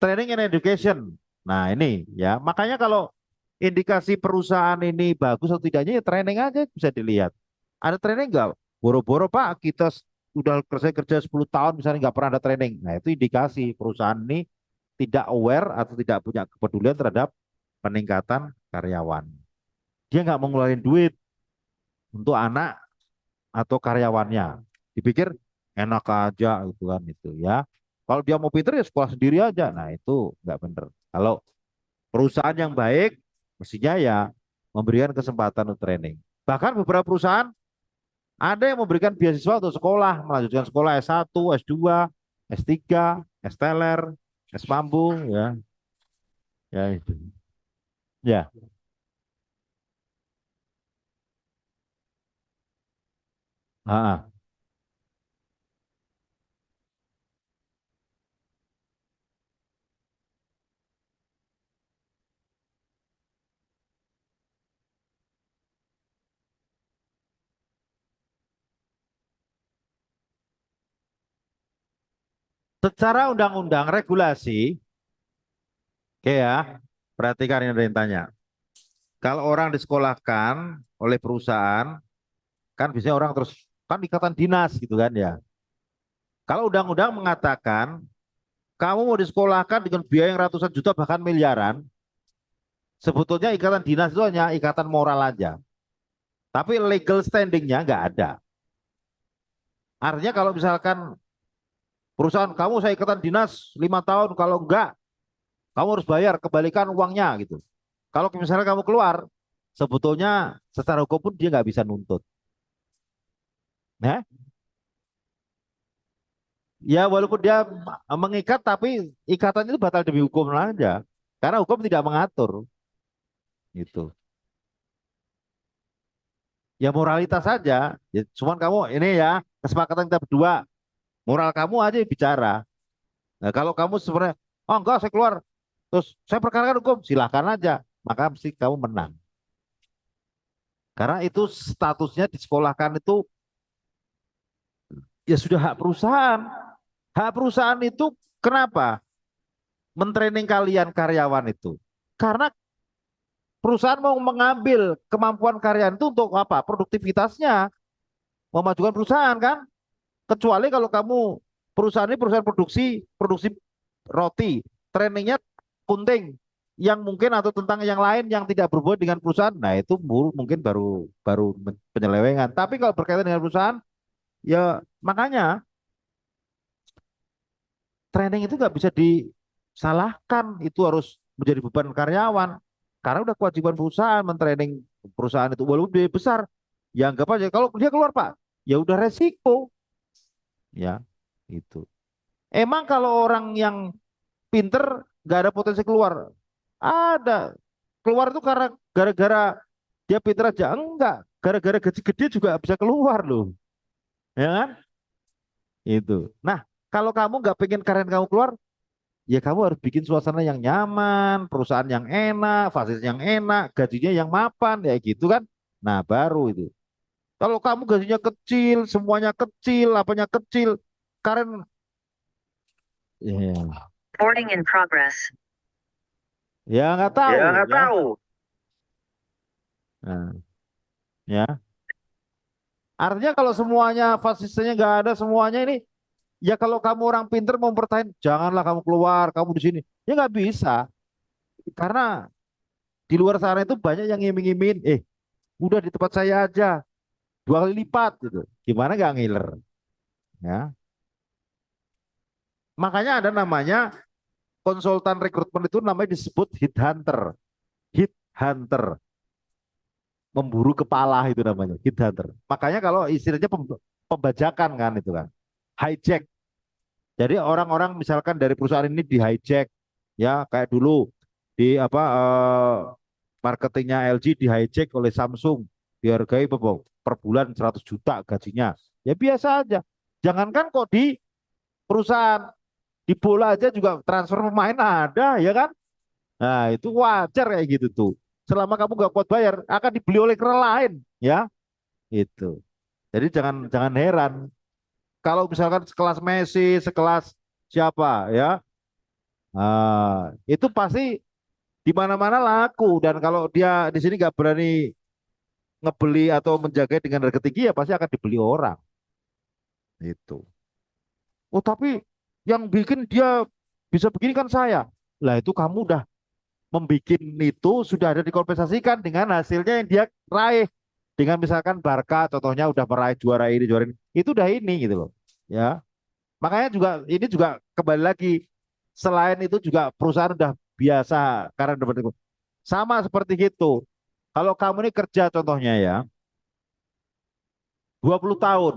training and education. Nah, ini ya. Makanya kalau indikasi perusahaan ini bagus atau tidaknya ya training aja bisa dilihat. Ada training enggak? Boro-boro Pak, kita udah kerja 10 tahun misalnya nggak pernah ada training. Nah, itu indikasi perusahaan ini tidak aware atau tidak punya kepedulian terhadap peningkatan karyawan. Dia nggak mau ngeluarin duit untuk anak atau karyawannya. Dipikir enak aja gitu kan itu ya. Kalau dia mau pinter ya sekolah sendiri aja. Nah itu nggak bener. Kalau perusahaan yang baik mestinya ya memberikan kesempatan untuk training. Bahkan beberapa perusahaan ada yang memberikan beasiswa untuk sekolah, melanjutkan sekolah S1, S2, S3, S-Teler, S-Mambu ya. Ya itu. Ya. Ah, ah. Secara undang-undang regulasi, oke ya, perhatikan ini ada yang tanya. Kalau orang disekolahkan oleh perusahaan, kan biasanya orang terus kan ikatan dinas gitu kan ya. Kalau undang-undang mengatakan kamu mau disekolahkan dengan biaya yang ratusan juta bahkan miliaran, sebetulnya ikatan dinas itu hanya ikatan moral aja. Tapi legal standingnya nggak ada. Artinya kalau misalkan perusahaan kamu saya ikatan dinas 5 tahun, kalau enggak kamu harus bayar kembalikan uangnya gitu. Kalau misalnya kamu keluar, sebetulnya secara hukum pun dia nggak bisa nuntut. Nah, ya walaupun dia mengikat tapi ikatan itu batal demi hukum aja. Karena hukum tidak mengatur gitu. Ya moralitas saja. Ya, cuman kamu ini ya kesepakatan kita berdua, moral kamu aja yang bicara. Nah, kalau kamu sebenarnya oh enggak saya keluar terus saya perkarakan hukum, silahkan aja. Maka mesti kamu menang. Karena itu statusnya disekolahkan itu ya sudah hak perusahaan. Hak perusahaan itu kenapa? Mentraining kalian karyawan itu. Karena perusahaan mau mengambil kemampuan karyawan itu untuk apa? Produktivitasnya, memajukan perusahaan kan? Kecuali kalau kamu perusahaan ini perusahaan produksi roti, trainingnya kunting yang mungkin atau tentang yang lain yang tidak berhubungan dengan perusahaan. Nah, itu mungkin baru baru penyelewengan. Tapi kalau berkaitan dengan perusahaan, ya makanya training itu nggak bisa disalahkan. Itu harus menjadi beban karyawan. Karena udah kewajiban perusahaan mentraining perusahaan itu walaupun biaya besar. Ya anggap aja kalau dia keluar Pak, ya udah resiko ya itu. Emang kalau orang yang pinter nggak ada potensi keluar? Ada. Keluar itu karena gara-gara dia pinter aja. Enggak. Gara-gara gaji gede juga bisa keluar loh. Ya kan? Itu. Nah, kalau kamu nggak pengen karyawan kamu keluar, ya kamu harus bikin suasana yang nyaman, perusahaan yang enak, fasilitas yang enak, gajinya yang mapan, ya gitu kan. Nah, baru itu. Kalau kamu gajinya kecil, semuanya kecil, apanya kecil, karena ya, Boarding in progress. ya nggak tahu Ya nggak ya. tahu. Nah, ya. Artinya kalau semuanya fasilitasnya nggak ada semuanya ini, ya kalau kamu orang pinter mau bertahan, janganlah kamu keluar, kamu di sini. Ya nggak bisa, karena di luar sana itu banyak yang ngiming-ngiming, udah di tempat saya aja 2 kali lipat gitu. Gimana nggak ngiler? Ya, makanya ada namanya konsultan rekrutmen itu namanya disebut head hunter. Head hunter, memburu kepala itu namanya head hunter. Makanya kalau istilahnya pembajakan kan itu kan, hijack. Jadi orang-orang misalkan dari perusahaan ini di hijack, ya kayak dulu di apa marketingnya LG di hijack oleh Samsung, dihargai per bulan 100 juta gajinya. Ya biasa aja. Jangankan kok di perusahaan, di bola aja juga transfer pemain ada, ya kan? Nah itu wajar kayak gitu tuh. Selama kamu nggak kuat bayar, akan dibeli oleh klub lain, ya itu. Jadi jangan jangan heran kalau misalkan sekelas Messi, sekelas siapa, ya, itu pasti di mana-mana laku dan kalau dia di sini nggak berani ngebeli atau menjaga dengan harga tinggi ya pasti akan dibeli orang itu. Oh tapi yang bikin dia bisa begini kan saya. Lah itu kamu udah membuat itu sudah ada dikompensasikan dengan hasilnya yang dia raih. Dengan misalkan Barca contohnya udah meraih juara ini, juara ini. Itu udah ini gitu loh. Ya. Makanya juga ini juga kembali lagi selain itu juga perusahaan udah biasa karena dapat sama seperti gitu. Kalau kamu ini kerja contohnya ya 20 tahun.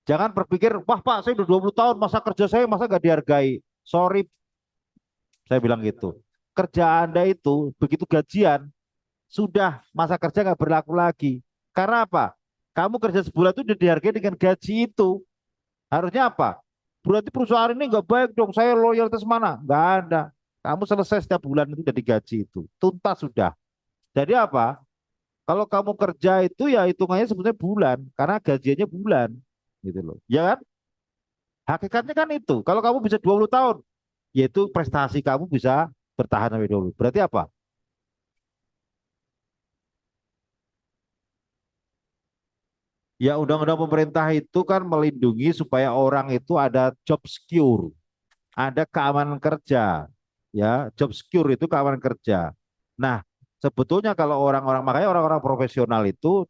Jangan berpikir, wah Pak saya udah 20 tahun masa kerja saya masa nggak dihargai. Sorry, saya bilang gitu. Kerja Anda itu begitu gajian sudah masa kerja nggak berlaku lagi. Karena apa? Kamu kerja sebulan itu udah dihargai dengan gaji itu. Harusnya apa? Berarti perusahaan ini nggak baik dong. Saya loyalitas mana? Nggak ada. Kamu selesai setiap bulan itu udah digaji itu. Tuntas sudah. Jadi apa? Kalau kamu kerja itu ya hitungannya sebetulnya bulan. Karena gajiannya bulan. Gitu loh. Ya kan? Hakikatnya kan itu. Kalau kamu bisa 20 tahun, yaitu prestasi kamu bisa bertahan sampai 20. Berarti apa? Ya undang-undang pemerintah itu kan melindungi supaya orang itu ada job secure, ada keamanan kerja. Ya, job secure itu keamanan kerja. Nah, sebetulnya kalau orang-orang makanya orang-orang profesional itu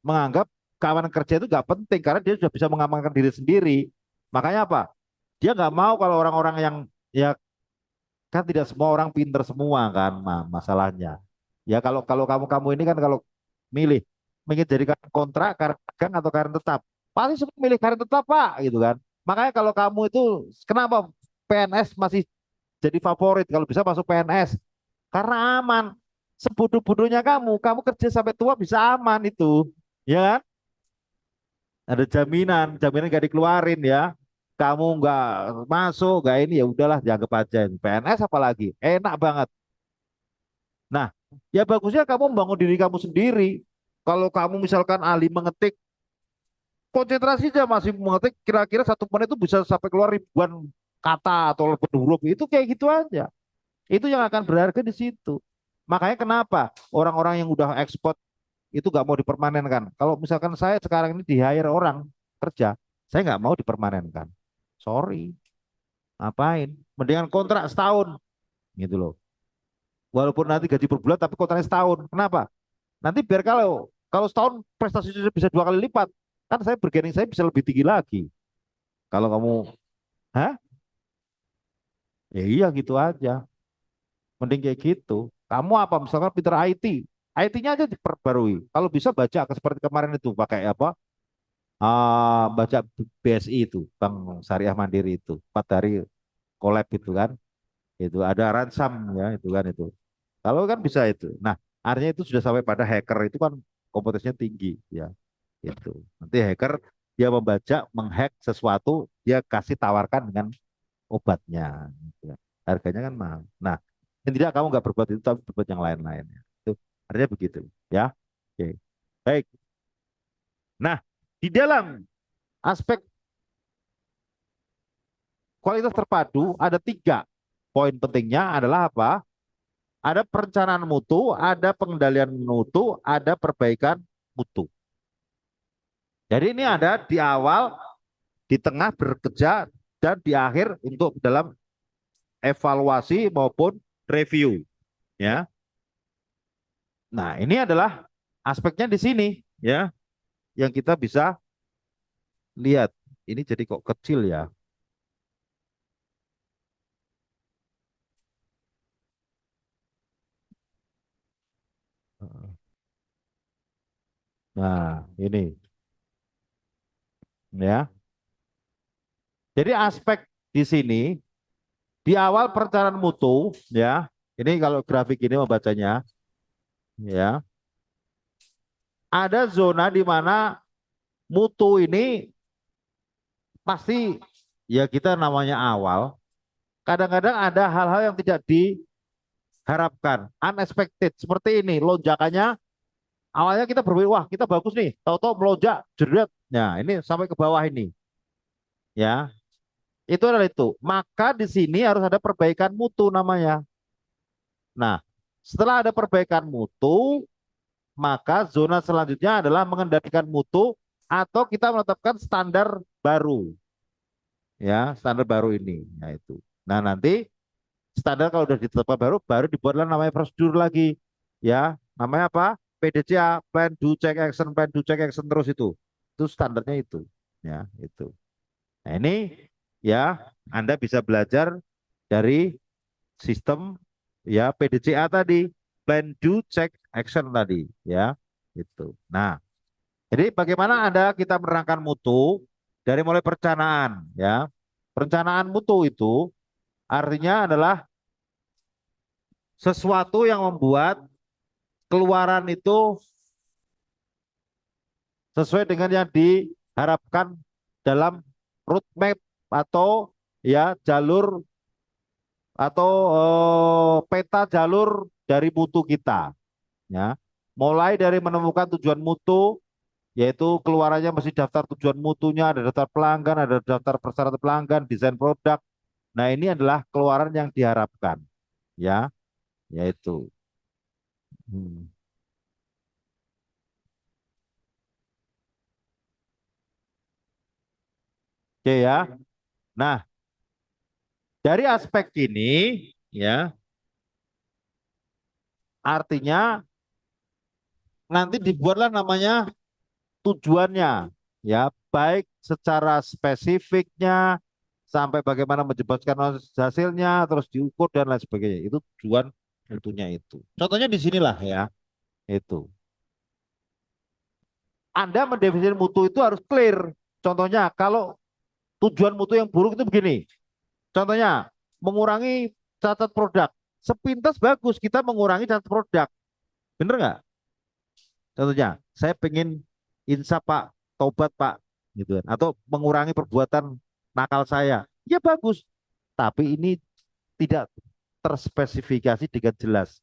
menganggap keamanan kerja itu nggak penting karena dia sudah bisa mengamankan diri sendiri. Makanya apa? Dia nggak mau kalau orang-orang yang ya kan tidak semua orang pinter semua kan masalahnya. Ya kalau kalau kamu ini kan kalau milih ingin jadi kontrak, karyawan dagang atau karyawan tetap, pasti semua milih karyawan tetap Pak gitu kan. Makanya kalau kamu itu kenapa PNS masih jadi favorit kalau bisa masuk PNS karena aman. Sebodoh-bodohnya kamu kerja sampai tua bisa aman itu, ya kan? Ada jaminan, jaminan gak dikeluarin ya. Kamu nggak masuk, nggak ini ya udahlah dianggap aja. PNS apalagi enak banget. Nah, ya bagusnya kamu membangun diri kamu sendiri. Kalau kamu misalkan ahli mengetik, konsentrasi aja masih mengetik kira-kira 1 menit itu bisa sampai keluar ribuan kata atau lebih huruf. Itu kayak gitu aja. Itu yang akan berharga di situ. Makanya kenapa orang-orang yang udah ekspor itu nggak mau dipermanenkan. Kalau misalkan saya sekarang ini di hire orang kerja, saya nggak mau dipermanenkan. Sorry, ngapain? Mendingan kontrak setahun, gitu loh. Walaupun nanti gaji per bulan, tapi kontraknya setahun. Kenapa? Nanti biar kalau kalau setahun prestasi saya bisa 2 kali lipat, kan saya bergening saya bisa lebih tinggi lagi. Kalau kamu, hah? Ya iya gitu aja. Mending kayak gitu. Kamu apa? Misalkan pinter IT, IT-nya aja diperbarui. Kalau bisa baca seperti kemarin itu pakai apa? Baca BSI itu, Bank Syariah Mandiri itu, 4 hari collab itu kan, itu ada ransom ya itu kan itu. Kalau kan bisa itu. Nah, artinya itu sudah sampai pada hacker itu kan kompetensinya tinggi ya. Itu. Nanti hacker dia membaca, menghack sesuatu, dia kasih tawarkan dengan obatnya. Gitu ya. Harganya kan mahal. Nah, yang tidak kamu nggak berbuat itu tapi berbuat yang lain-lain. Itu artinya begitu ya. Oke. Baik. Nah, di dalam aspek kualitas terpadu ada 3 poin pentingnya adalah apa? Ada perencanaan mutu, ada pengendalian mutu, ada perbaikan mutu. Jadi ini ada di awal, di tengah bekerja, dan di akhir untuk dalam evaluasi maupun review. Ya, nah ini adalah aspeknya di sini ya, yang kita bisa lihat. Ini jadi kok kecil ya. Nah ini ya. Jadi aspek di sini di awal perencanaan mutu ya. Ini kalau grafik ini membacanya ya. Ada zona di mana mutu ini pasti ya kita namanya awal. Kadang-kadang ada hal-hal yang tidak diharapkan, unexpected. Seperti ini, lonjakannya awalnya kita berpikir, wah kita bagus nih. Tahu-tahu melonjak, jerat. Nah ini sampai ke bawah ini. Ya, itu adalah itu. Maka di sini harus ada perbaikan mutu namanya. Nah, setelah ada perbaikan mutu, maka zona selanjutnya adalah mengendalikan mutu atau kita menetapkan standar baru. ya standar baru ini. Nah itu. Nah nanti standar kalau udah ditetapkan baru dibuatlah namanya prosedur lagi, ya namanya apa? PDCA, plan do check action, plan do check action terus itu standarnya itu, ya itu. Nah ini ya Anda bisa belajar dari sistem ya PDCA tadi, plan do check action tadi, ya itu. Nah jadi bagaimana Anda kita menerangkan mutu dari mulai perencanaan, ya perencanaan mutu itu artinya adalah sesuatu yang membuat keluaran itu sesuai dengan yang diharapkan dalam roadmap atau ya jalur atau peta jalur dari mutu kita, ya. Mulai dari menemukan tujuan mutu, yaitu keluarannya mesti daftar tujuan mutunya, ada daftar pelanggan, ada daftar persyaratan pelanggan, desain produk. Nah, ini adalah keluaran yang diharapkan, ya, yaitu. Hmm. Oke ya. Nah, dari aspek ini, ya, artinya nanti dibuatlah namanya tujuannya, ya, baik secara spesifiknya sampai bagaimana menjelaskan hasilnya, terus diukur dan lain sebagainya. Itu tujuan tentunya itu. Contohnya di sinilah ya, itu. Anda mendefinisikan mutu itu harus clear. Contohnya, kalau tujuan mutu yang buruk itu begini. Contohnya, mengurangi catat produk. Sepintas bagus kita mengurangi catat produk. Bener nggak? Contohnya, saya pengen insaf Pak, taubat Pak, gitu kan. Atau mengurangi perbuatan nakal saya. Ya bagus. Tapi ini tidak terspesifikasi dengan jelas.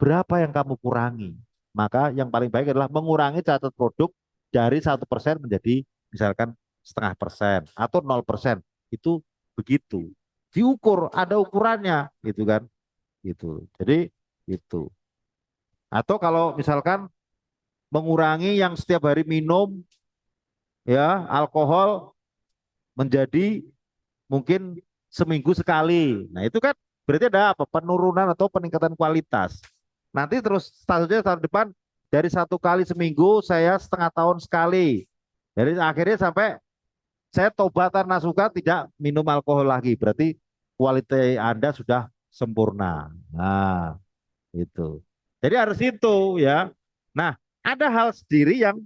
Berapa yang kamu kurangi? Maka yang paling baik adalah mengurangi catat produk dari 1% menjadi misalkan 0,5% atau 0%. Itu begitu. Diukur, ada ukurannya, gitu kan? Gitu. Jadi itu. Atau kalau misalkan mengurangi yang setiap hari minum ya alkohol menjadi mungkin seminggu sekali. Nah, itu kan berarti ada apa? Penurunan atau peningkatan kualitas. Nanti terus statusnya tahun depan dari 1 kali seminggu saya setengah tahun sekali. Jadi akhirnya sampai saya tobatan nasuka tidak minum alkohol lagi. Berarti kualitas Anda sudah sempurna. Nah, itu. Jadi harus itu ya. Nah, ada hal sendiri yang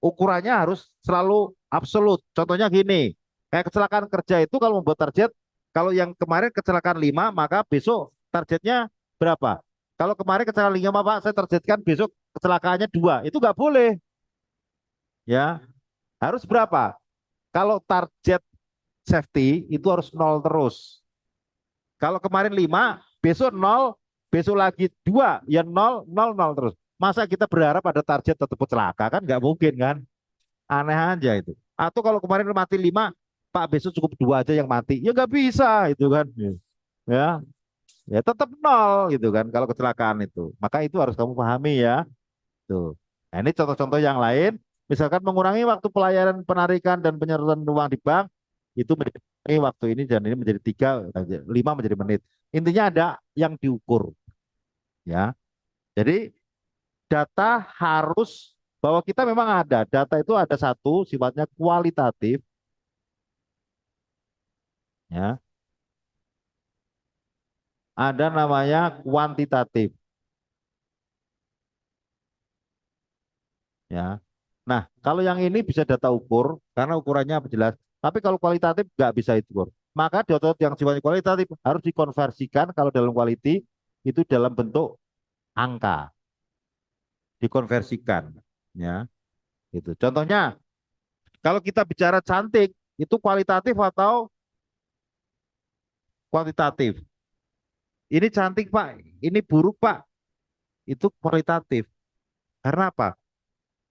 ukurannya harus selalu absolut. Contohnya gini, kayak kecelakaan kerja itu kalau membuat target, kalau yang kemarin kecelakaan 5, maka besok targetnya berapa? Kalau kemarin kecelakaan 5, Pak, saya targetkan besok kecelakaannya 2. Itu nggak boleh, ya. Harus berapa? Kalau target safety itu harus 0 terus. Kalau kemarin 5, besok 0, besok lagi 2, ya 0, 0, 0 terus. Masa kita berharap ada target tetap celaka kan? Nggak mungkin kan? Aneh aja itu. Atau kalau kemarin mati 5, Pak besok cukup 2 aja yang mati. Ya nggak bisa itu kan. Ya, ya tetap 0 gitu kan kalau kecelakaan itu. Maka itu harus kamu pahami ya. Tuh. Nah, ini contoh-contoh yang lain. Misalkan mengurangi waktu pelayanan penarikan dan penyaluran uang di bank itu menjadi waktu ini dan ini menjadi 3, 5 menjadi menit. Intinya ada yang diukur ya. Jadi data harus bahwa kita memang ada data itu ada satu sifatnya kualitatif ya, ada namanya kuantitatif ya. Nah, kalau yang ini bisa data ukur karena ukurannya jelas, tapi kalau kualitatif nggak bisa diukur. Maka data yang sifatnya kualitatif harus dikonversikan kalau dalam quality itu dalam bentuk angka, dikonversikan ya. Itu. Contohnya, kalau kita bicara cantik itu kualitatif atau kuantitatif? Ini cantik Pak, ini buruk Pak, itu kualitatif. Karena apa?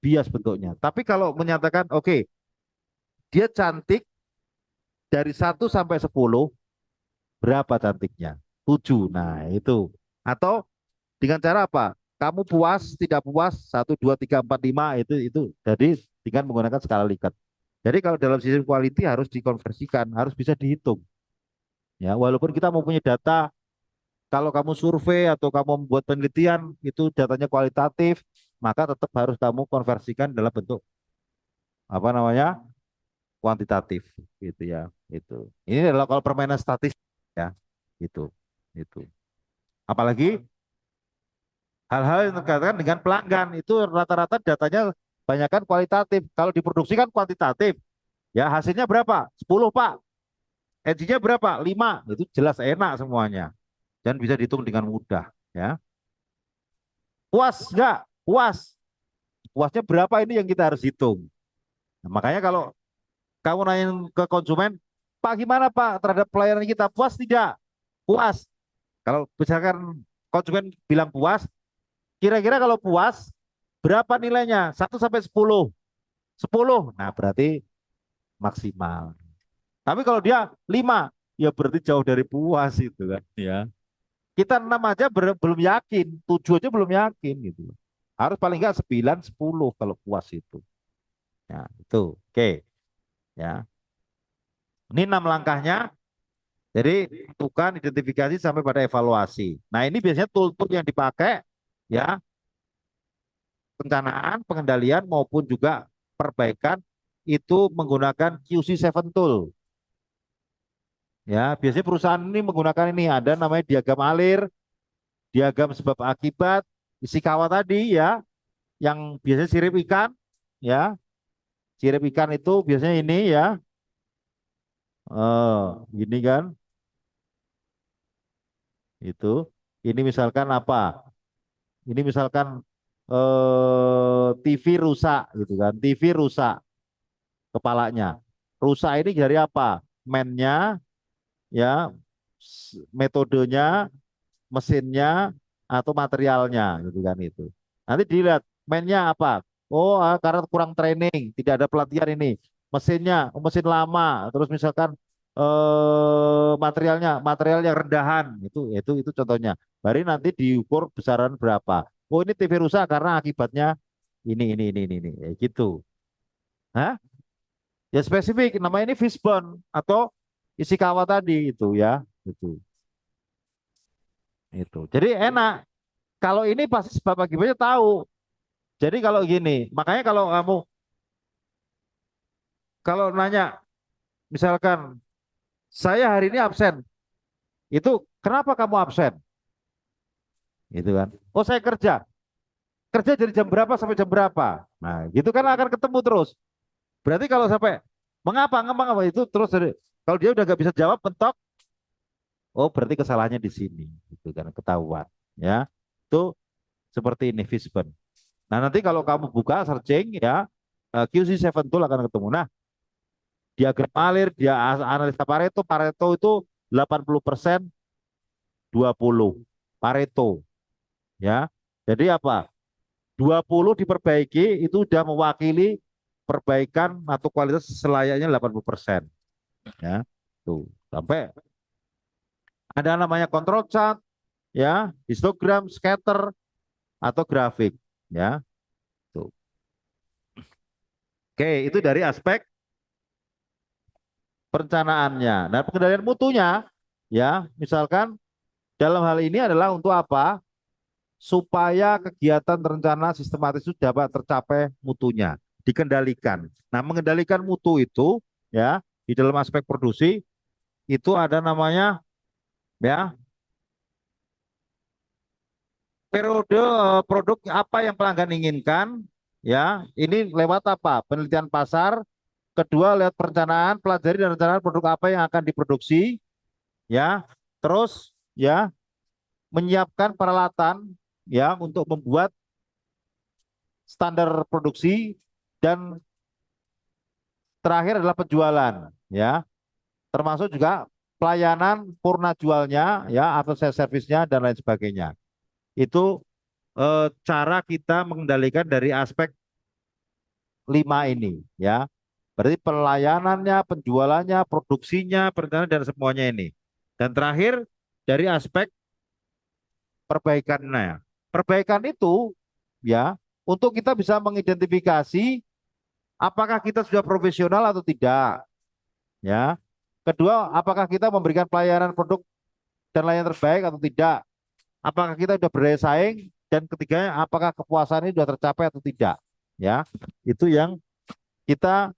Bias bentuknya. Tapi kalau menyatakan, oke, okay, dia cantik dari 1 sampai 10, berapa cantiknya? 7. Nah, itu. Atau dengan cara apa? Kamu puas, tidak puas, 1, 2, 3, 4, 5, itu. Jadi dengan menggunakan skala Likert. Jadi kalau dalam sistem quality harus dikonversikan, harus bisa dihitung. Ya, walaupun kita mau punya data, kalau kamu survei atau kamu membuat penelitian itu datanya kualitatif, maka tetap harus kamu konversikan dalam bentuk apa namanya kuantitatif, gitu ya. Itu. Ini adalah kalau permainan statistik ya, itu, itu. Apalagi hal-hal yang terkait dengan pelanggan itu rata-rata datanya banyakkan kualitatif. Kalau diproduksi kan kuantitatif. Ya, hasilnya berapa? 10, Pak. Edge-nya berapa? 5. Itu jelas enak semuanya. Dan bisa dihitung dengan mudah, ya. Puas enggak? Puas. Puasnya berapa ini yang kita harus hitung. Nah, makanya kalau kamu nanya ke konsumen, Pak gimana Pak terhadap pelayanan kita? Puas tidak? Puas. Kalau misalkan konsumen bilang puas, kira-kira kalau puas berapa nilainya? 1 sampai 10. 10. Nah, berarti maksimal. Tapi kalau dia 5, ya berarti jauh dari puas itu kan, ya. Kita 6 aja belum yakin, 7 aja belum yakin gitu. Harus paling enggak 9, 10 kalau puas itu. Ya, itu. Oke, ya. Ini 6 langkahnya. Jadi tentukan, identifikasi sampai pada evaluasi. Nah, ini biasanya tool-tool yang dipakai ya, perencanaan, pengendalian maupun juga perbaikan itu menggunakan QC7 tool. Ya, biasanya perusahaan ini menggunakan ini, ada namanya diagram alir, diagram sebab akibat, Ishikawa tadi ya, yang biasanya sirip ikan ya. Sirip ikan itu biasanya ini ya. Gini kan. Itu. Ini misalkan apa? Ini misalkan TV rusak gitu kan. TV rusak kepalanya. Rusak ini dari apa? Mainnya ya, metodenya, mesinnya atau materialnya gitu kan itu. Nanti dilihat mainnya apa. Oh, karena kurang training, tidak ada pelatihan ini. Mesinnya, mesin lama, terus misalkan materialnya rendahan, itu contohnya. Baru nanti diukur besaran berapa. Oh, ini TV rusak karena akibatnya ini, ya, gitu. Hah? Ya spesifik, namanya ini fishbone atau Ishikawa tadi itu ya, itu. Itu. Jadi enak. Kalau ini pasti sebab akibatnya tahu. Jadi kalau gini, makanya kalau kamu kalau nanya, misalkan saya hari ini absen, itu kenapa kamu absen? Gitu kan? Oh saya kerja, kerja dari jam berapa sampai jam berapa? Nah, gitu kan akan ketemu terus. Berarti kalau sampai mengapa itu terus kalau dia udah gak bisa jawab mentok, oh berarti kesalahannya di sini, gitu kan ketahuan, ya. Itu seperti ini Fishbone. Nah nanti kalau kamu buka searching ya, QC7 tool akan ketemu. Nah, diagram alir, dia analisa Pareto, Pareto itu 80% 20 Pareto ya. Jadi apa? 20 diperbaiki itu sudah mewakili perbaikan atau kualitas selayaknya 80% ya. Tuh, sampai ada namanya control chart ya, histogram, scatter atau grafik ya. Tuh. Oke, itu dari aspek perencanaannya. Nah, pengendalian mutunya ya, misalkan dalam hal ini adalah untuk apa? Supaya kegiatan terencana sistematis itu dapat tercapai mutunya, dikendalikan. Nah, mengendalikan mutu itu ya di dalam aspek produksi itu ada namanya ya periode produk apa yang pelanggan inginkan ya. Ini lewat apa? Penelitian pasar. Kedua, lewat perencanaan, pelajari dan rencana produk apa yang akan diproduksi ya. Terus ya menyiapkan peralatan ya untuk membuat standar produksi, dan terakhir adalah penjualan ya, termasuk juga pelayanan purna jualnya ya atau self service-nya dan lain sebagainya. Itu cara kita mengendalikan dari aspek 5 ini ya. Berarti pelayanannya, penjualannya, produksinya, perencanaan dan semuanya ini. Dan terakhir dari aspek perbaikannya. Perbaikan itu ya untuk kita bisa mengidentifikasi apakah kita sudah profesional atau tidak, ya. Kedua, apakah kita memberikan pelayanan produk dan layanan terbaik atau tidak? Apakah kita sudah berdaya saing? Dan ketiganya, apakah kepuasan ini sudah tercapai atau tidak? Ya, itu yang kita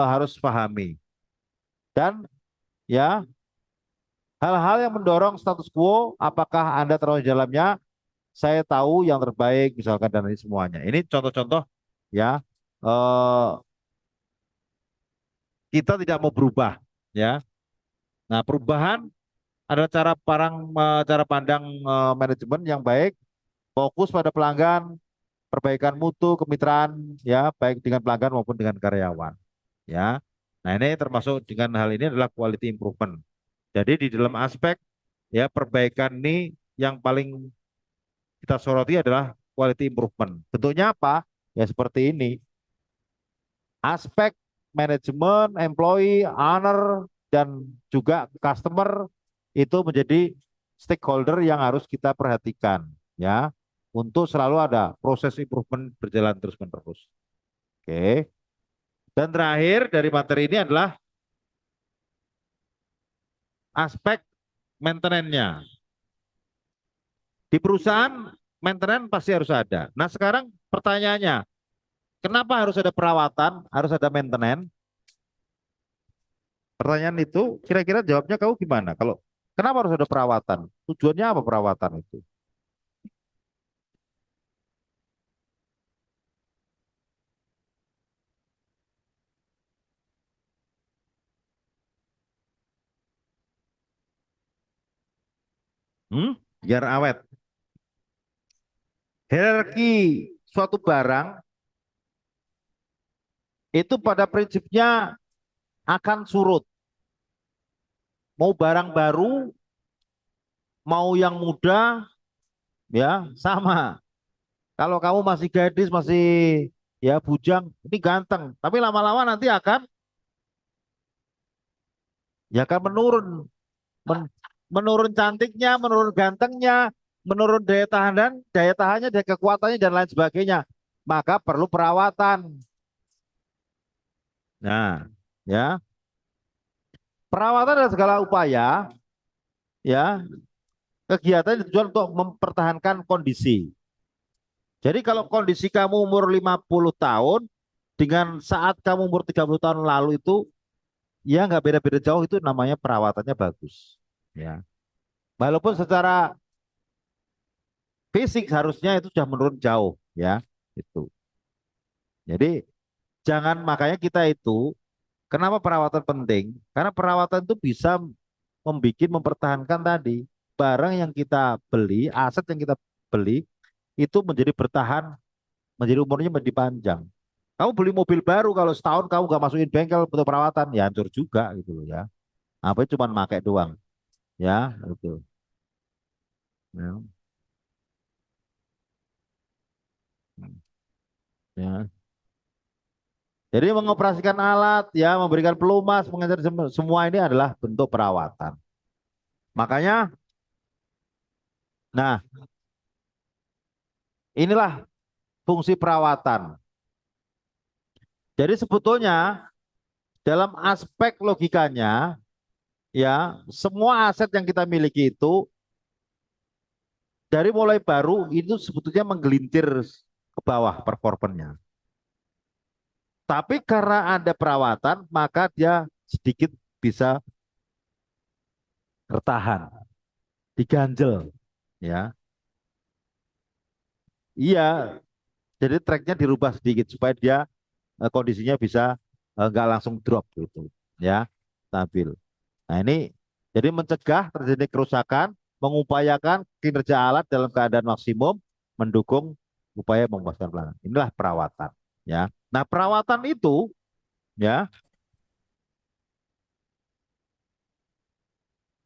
harus pahami. Dan ya, hal-hal yang mendorong status quo, apakah Anda terlalu di dalamnya? Saya tahu yang terbaik, misalkan dan ini semuanya. Ini contoh-contoh ya. eh, kita tidak mau berubah, ya. Nah, perubahan adalah cara pandang manajemen yang baik, fokus pada pelanggan, perbaikan mutu, kemitraan, ya, baik dengan pelanggan maupun dengan karyawan, ya. Nah, ini termasuk dengan hal ini adalah quality improvement. Jadi di dalam aspek ya perbaikan ini yang paling kita soroti adalah quality improvement. Bentuknya apa? Ya seperti ini. Aspek manajemen, employee, owner, dan juga customer itu menjadi stakeholder yang harus kita perhatikan, ya, untuk selalu ada proses improvement berjalan terus menerus. Oke. Dan terakhir dari materi ini adalah aspek maintenance-nya. Di perusahaan maintenance pasti harus ada. Nah, sekarang pertanyaannya, kenapa harus ada perawatan, harus ada maintenance? Pertanyaan itu kira-kira jawabnya kamu gimana? Kalau kenapa harus ada perawatan? Tujuannya apa perawatan itu? Biar awet. Hierarki suatu barang itu pada prinsipnya akan surut. Mau barang baru, mau yang muda, ya sama. Kalau kamu masih gadis, masih ya bujang, ini ganteng. Tapi lama-lama nanti akan menurun. Men- Menurun cantiknya, menurun gantengnya, menurun daya tahannya, daya kekuatannya dan lain sebagainya. Maka perlu perawatan. Nah, ya, perawatan adalah segala upaya, ya, kegiatan yang tujuan untuk mempertahankan kondisi. Jadi kalau kondisi kamu umur 50 tahun dengan saat kamu umur 30 tahun lalu itu ya nggak beda-beda jauh, itu namanya perawatannya bagus. Ya. Walaupun secara fisik harusnya itu sudah menurun jauh, ya. Itu. Jadi jangan, makanya kita itu kenapa perawatan penting? Karena perawatan itu bisa mempertahankan tadi barang yang kita beli, aset yang kita beli itu menjadi bertahan, menjadi umurnya menjadi panjang. Kamu beli mobil baru kalau setahun kamu gak masukin bengkel untuk perawatan, ya hancur juga gitu loh, ya. Apa cuma pakai doang, ya itu. Ya. Ya. Jadi mengoperasikan alat, ya, memberikan pelumas, mengajar semua ini adalah bentuk perawatan. Makanya, nah, inilah fungsi perawatan. Jadi sebetulnya dalam aspek logikanya, ya, semua aset yang kita miliki itu dari mulai baru itu sebetulnya menggelintir ke bawah performanya. Tapi karena ada perawatan, maka dia sedikit bisa bertahan, diganjel, ya. Iya, jadi tracknya dirubah sedikit supaya dia kondisinya bisa nggak langsung drop gitu, ya, stabil. Nah ini jadi mencegah terjadi kerusakan, mengupayakan kinerja alat dalam keadaan maksimum, mendukung upaya memuaskan pelanggan. Inilah perawatan, ya. Nah perawatan itu, ya,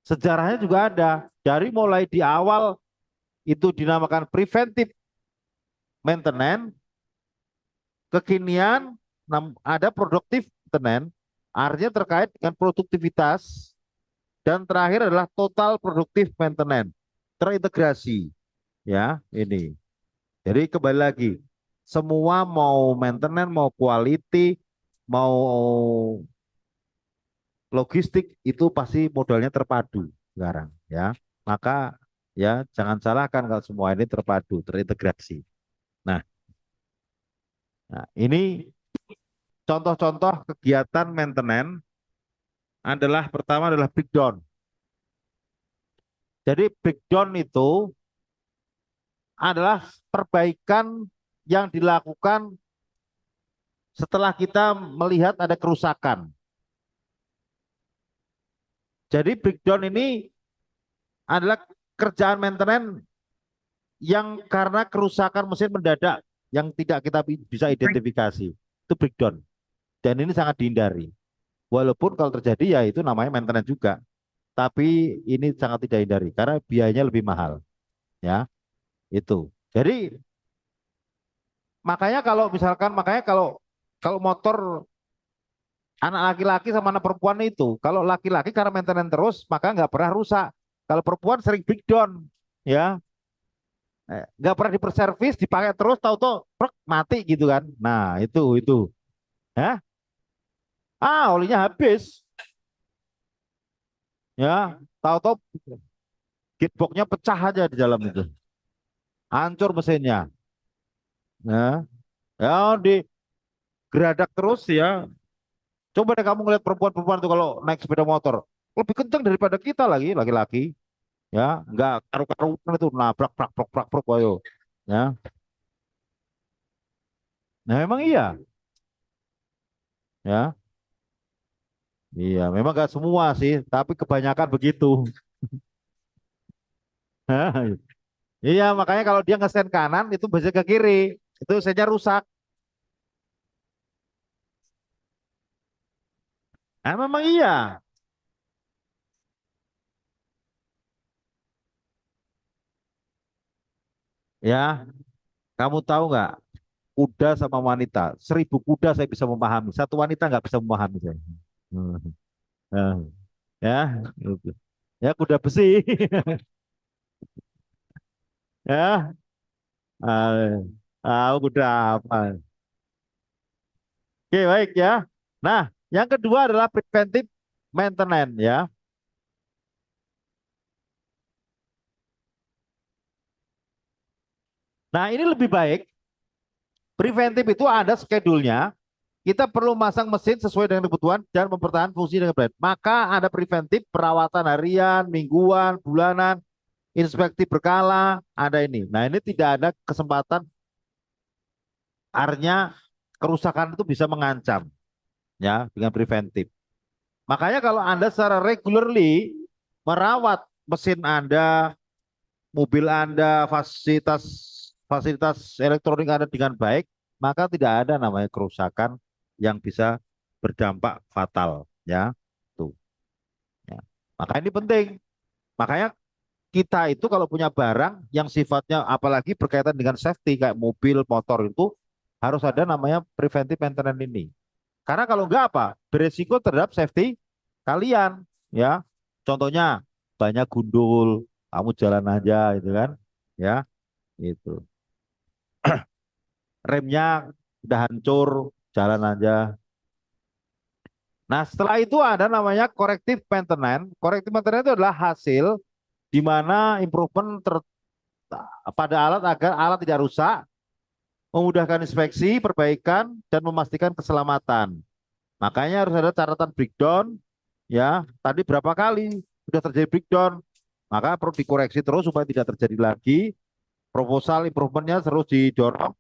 sejarahnya juga ada. Dari mulai di awal itu dinamakan preventive maintenance, kekinian ada produktif maintenance, artinya terkait dengan produktivitas, dan terakhir adalah total produktif maintenance, terintegrasi, ya ini. Jadi kembali lagi, semua mau maintenance, mau quality, mau logistik itu pasti modalnya terpadu sekarang ya. Maka ya jangan salahkan kalau semua ini terpadu, terintegrasi. Nah, ini contoh-contoh kegiatan maintenance adalah pertama adalah breakdown. Jadi breakdown itu adalah perbaikan yang dilakukan setelah kita melihat ada kerusakan. Jadi breakdown ini adalah kerjaan maintenance yang karena kerusakan mesin mendadak yang tidak kita bisa identifikasi. Itu breakdown. Dan ini sangat dihindari. Walaupun kalau terjadi ya itu namanya maintenance juga. Tapi ini sangat tidak hindari karena biayanya lebih mahal. Ya, itu. Jadi makanya kalau kalau motor anak laki-laki sama anak perempuan itu, kalau laki-laki karena maintenance terus maka nggak pernah rusak. Kalau perempuan sering breakdown, ya nggak pernah diperservis, dipakai terus, tahu-tahu prek, mati gitu kan. Nah itu, ya olinya habis, ya tahu-tahu gearboxnya pecah aja di dalam itu, hancur mesinnya. Ya, ya di geradak terus ya. Coba deh kamu ngeliat perempuan-perempuan tuh kalau naik sepeda motor lebih kencang daripada kita lagi, laki-laki. Ya, nggak karu-karuan itu nabrak, prak, prak, prak, prak, ayo. Ya, nah memang iya, ya, iya, memang nggak semua sih, tapi kebanyakan begitu. Iya, makanya kalau dia ngesen kanan itu biasanya ke kiri, itu saja rusak. Nah, memang iya, ya. Kamu tahu nggak, kuda sama wanita, 1.000 kuda saya bisa memahami, satu wanita nggak bisa memahami saya. Hmm. Hmm. Ya, gitu. Ya kuda besi, ya. Ah, kuda apa? Oke, baik ya. Nah, yang kedua adalah preventive maintenance ya. Nah, ini lebih baik. Preventif itu ada schedule-nya. Kita perlu masang mesin sesuai dengan kebutuhan dan mempertahankan fungsi dengan baik. Maka ada preventif perawatan harian, mingguan, bulanan, inspeksi berkala, ada ini. Nah, ini tidak ada kesempatan, artinya kerusakan itu bisa mengancam ya dengan preventif. Makanya kalau Anda secara regularly merawat mesin Anda, mobil Anda, fasilitas fasilitas elektronik Anda dengan baik, maka tidak ada namanya kerusakan yang bisa berdampak fatal ya. Tuh, ya. Maka ini penting. Makanya kita itu kalau punya barang yang sifatnya apalagi berkaitan dengan safety kayak mobil, motor itu harus ada namanya preventive maintenance ini. Karena kalau enggak apa? Beresiko terhadap safety kalian ya. Contohnya banyak gundul, kamu jalan aja gitu kan. Ya, itu. Remnya udah hancur, jalan aja. Nah, setelah itu ada namanya corrective maintenance. Corrective maintenance itu adalah hasil di mana improvement pada alat agar alat tidak rusak, memudahkan inspeksi, perbaikan, dan memastikan keselamatan. Makanya harus ada catatan breakdown, ya. Tadi berapa kali sudah terjadi breakdown, maka perlu dikoreksi terus supaya tidak terjadi lagi. Proposal improvementnya terus didorong,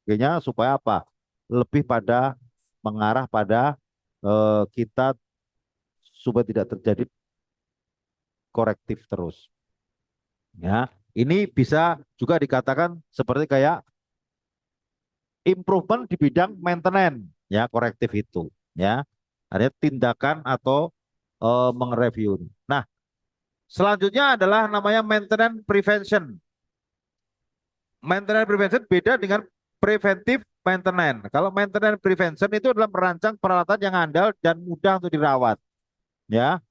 kayaknya supaya apa? Lebih pada mengarah pada kita supaya tidak terjadi korektif terus. Ya, ini bisa juga dikatakan seperti kayak improvement di bidang maintenance, ya korektif itu, ya. Ada tindakan atau mengreview. Nah, selanjutnya adalah namanya maintenance prevention. Maintenance prevention beda dengan preventive maintenance. Kalau maintenance prevention itu adalah merancang peralatan yang andal dan mudah untuk dirawat, ya.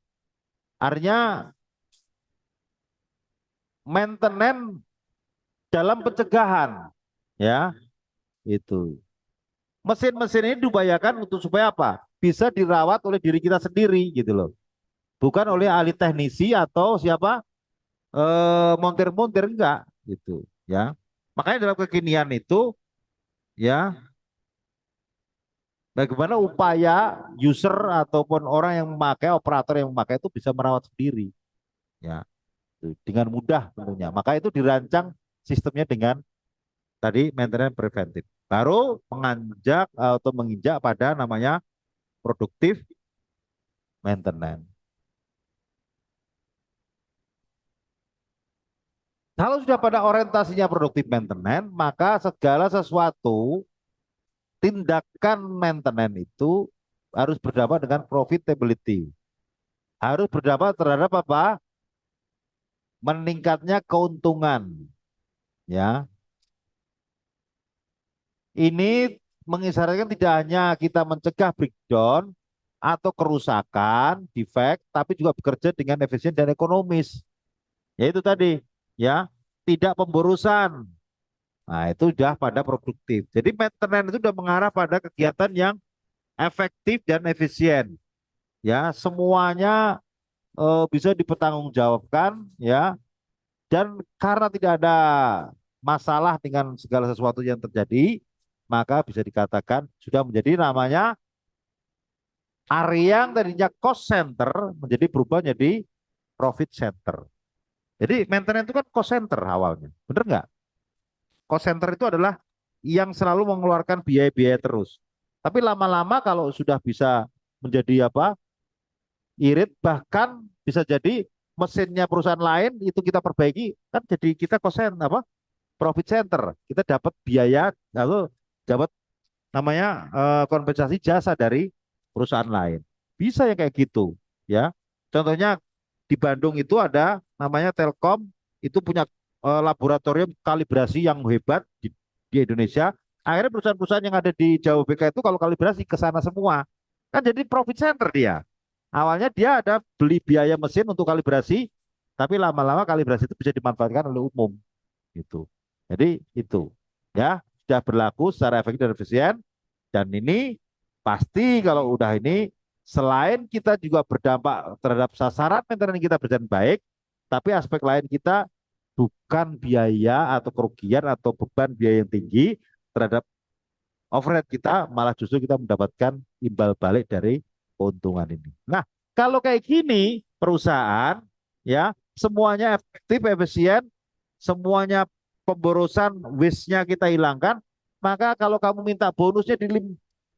Artinya maintenance dalam pencegahan, ya. Itu. Mesin-mesin ini diupayakan untuk supaya apa? Bisa dirawat oleh diri kita sendiri gitu loh. Bukan oleh ahli teknisi atau siapa montir-montir enggak gitu ya. Makanya dalam kekinian itu ya bagaimana upaya user ataupun orang yang memakai operator yang memakai itu bisa merawat sendiri ya dengan mudah tentunya. Maka itu dirancang sistemnya dengan tadi maintenance preventif. Baru menganjak atau menginjak pada namanya produktif maintenance. Kalau sudah pada orientasinya produktif maintenance, maka segala sesuatu tindakan maintenance itu harus berdampak dengan profitability. Harus berdampak terhadap apa? Meningkatnya keuntungan. Ya, ini mengisyaratkan tidak hanya kita mencegah breakdown atau kerusakan, defect, tapi juga bekerja dengan efisien dan ekonomis. Yaitu tadi, ya, tidak pemborosan. Nah, itu sudah pada produktif. Jadi maintenance itu sudah mengarah pada kegiatan yang efektif dan efisien. Ya, semuanya bisa dipertanggungjawabkan, ya. Dan karena tidak ada masalah dengan segala sesuatu yang terjadi, maka bisa dikatakan sudah menjadi namanya area yang tadinya cost center menjadi berubah menjadi profit center. Jadi maintenance itu kan cost center awalnya, bener nggak? Cost center itu adalah yang selalu mengeluarkan biaya-biaya terus. Tapi lama-lama kalau sudah bisa menjadi apa? Irit, bahkan bisa jadi mesinnya perusahaan lain itu kita perbaiki, kan jadi kita cost center apa? Profit center. Kita dapat biaya lalu dapat namanya kompensasi jasa dari perusahaan lain. Bisa ya kayak gitu, ya. Contohnya di Bandung itu ada namanya Telkom, itu punya laboratorium kalibrasi yang hebat di Indonesia. Akhirnya perusahaan-perusahaan yang ada di Jawa BK itu kalau kalibrasi ke sana semua. Kan jadi profit center dia. Awalnya dia ada beli biaya mesin untuk kalibrasi, tapi lama-lama kalibrasi itu bisa dimanfaatkan oleh umum gitu. Jadi itu ya sudah berlaku secara efektif dan efisien, dan ini pasti kalau udah ini selain kita juga berdampak terhadap sasaran maintenance kita berjalan baik, tapi aspek lain kita bukan biaya atau kerugian atau beban biaya yang tinggi terhadap overhead kita, malah justru kita mendapatkan imbal balik dari keuntungan ini. Nah, kalau kayak gini perusahaan ya semuanya efektif, efisien, semuanya pemborosan, waste-nya kita hilangkan, maka kalau kamu minta bonusnya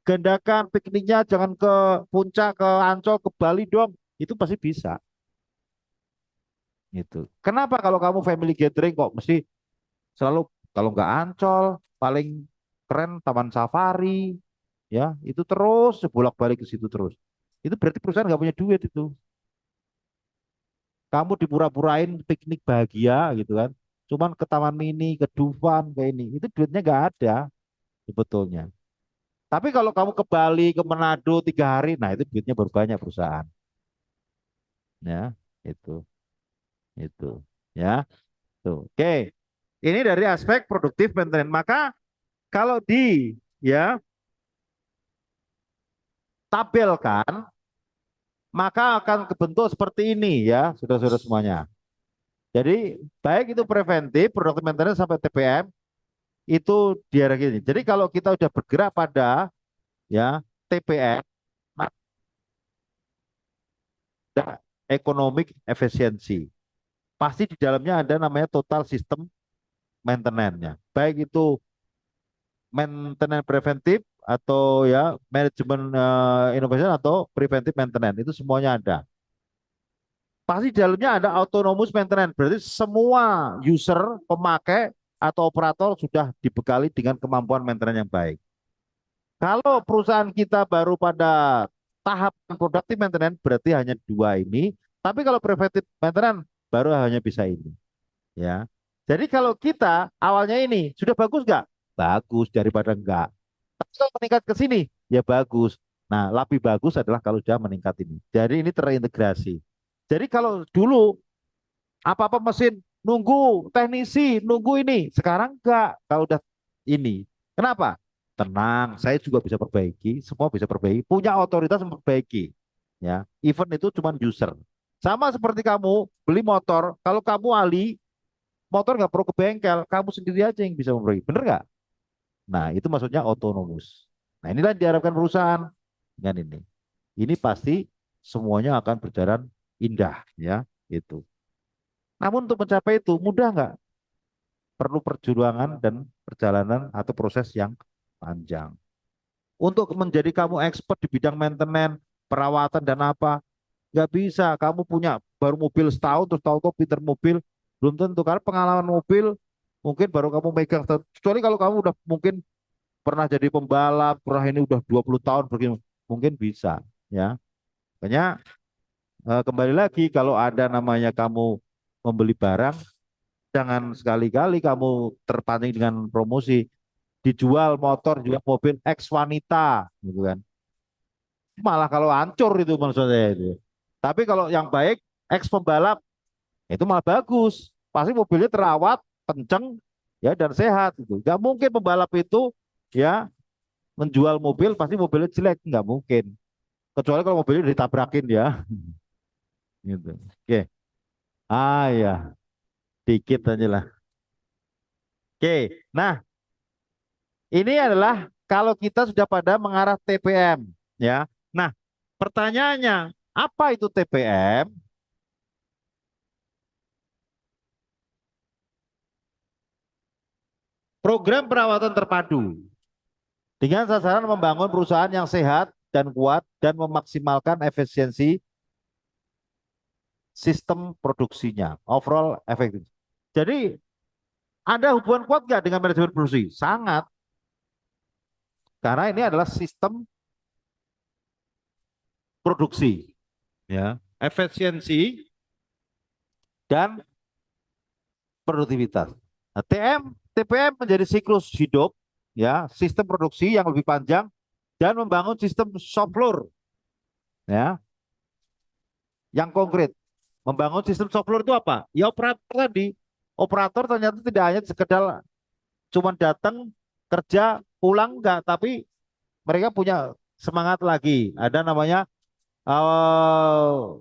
gandakan, pikniknya jangan ke puncak, ke Ancol, ke Bali dong, itu pasti bisa. Gitu. Kenapa kalau kamu family gathering kok mesti selalu kalau nggak Ancol, paling keren Taman Safari, ya itu terus bolak-balik ke situ terus. Itu berarti perusahaan nggak punya duit itu. Kamu dipura-purain piknik bahagia gitu kan. Cuman ke Taman Mini, ke Dufan, ke ini. Itu duitnya nggak ada sebetulnya. Tapi kalau kamu ke Bali, ke Manado 3 hari, nah itu duitnya baru banyak perusahaan. Ya, itu, itu. Ya, tuh. Oke. Ini dari aspek produktif maintenance. Maka kalau ya tabelkan, maka akan kebentuk seperti ini ya, saudara-saudara semuanya. Jadi baik itu preventif, produktif maintenance sampai TPM itu di area ini. Jadi kalau kita udah bergerak pada ya TPM, maka economic efisiensi. Pasti di dalamnya ada namanya total system maintenance-nya. Baik itu maintenance preventif atau ya manajemen innovation atau preventive maintenance itu semuanya ada. Pasti di dalamnya ada autonomous maintenance. Berarti semua user, pemakai atau operator sudah dibekali dengan kemampuan maintenance yang baik. Kalau perusahaan kita baru pada tahap productive maintenance berarti hanya dua ini. Tapi kalau preventive maintenance baru hanya bisa ini. Ya. Jadi kalau kita awalnya ini sudah bagus nggak? Bagus daripada enggak. Tapi kalau meningkat ke sini ya bagus. Nah, lebih bagus adalah kalau sudah meningkat ini. Jadi ini terintegrasi. Jadi kalau dulu apa-apa mesin nunggu teknisi, nunggu ini. Sekarang enggak. Kalau udah ini Kenapa? Tenang, saya juga bisa perbaiki, semua bisa perbaiki, punya otoritas memperbaiki. Ya, event itu cuma user. Sama seperti kamu beli motor, kalau kamu ahli motor nggak perlu ke bengkel, kamu sendiri aja yang bisa memperbaiki, bener nggak? Nah, itu maksudnya otonomus. Nah, inilah yang diharapkan perusahaan dengan ini. Ini pasti semuanya akan berjalan indah, ya, itu. Namun untuk mencapai itu mudah nggak? Perlu perjuangan dan perjalanan atau proses yang panjang. Untuk menjadi kamu expert di bidang maintenance, perawatan dan apa, nggak bisa. Kamu punya baru mobil setahun terus tahu-tahu pinter mobil, belum tentu. Karena pengalaman mobil mungkin baru kamu megang. Kecuali kalau kamu udah mungkin pernah jadi pembalap, pernah ini udah 20 tahun begini, mungkin bisa, ya. Makanya kembali lagi kalau ada namanya kamu membeli barang, jangan sekali-kali kamu terpancing dengan promosi, dijual motor, jual mobil ex wanita, gitu kan. Malah kalau hancur itu maksudnya itu. Tapi kalau yang baik ex pembalap itu malah bagus. Pasti mobilnya terawat, kenceng, ya dan sehat itu. Gak mungkin pembalap itu ya menjual mobil pasti mobilnya jelek, nggak mungkin. Kecuali kalau mobilnya ditabrakin ya, gitu. Oke. Ah ya, dikit aja lah. Oke. Nah, ini adalah kalau kita sudah pada mengarah TPM, ya. Nah, pertanyaannya, apa itu TPM? Program perawatan terpadu dengan sasaran membangun perusahaan yang sehat dan kuat dan memaksimalkan efisiensi sistem produksinya, overall efektif. Jadi ada hubungan kuat nggak dengan manajemen produksi? Sangat, karena ini adalah sistem produksi, ya, efisiensi dan produktivitas. Nah, TPM menjadi siklus hidup, ya, sistem produksi yang lebih panjang dan membangun sistem shop floor, ya, yang konkret. Membangun sistem shop floor itu apa? Ya operator tadi. Operator ternyata tidak hanya sekedar cuma datang kerja pulang enggak, tapi mereka punya semangat lagi. Ada namanya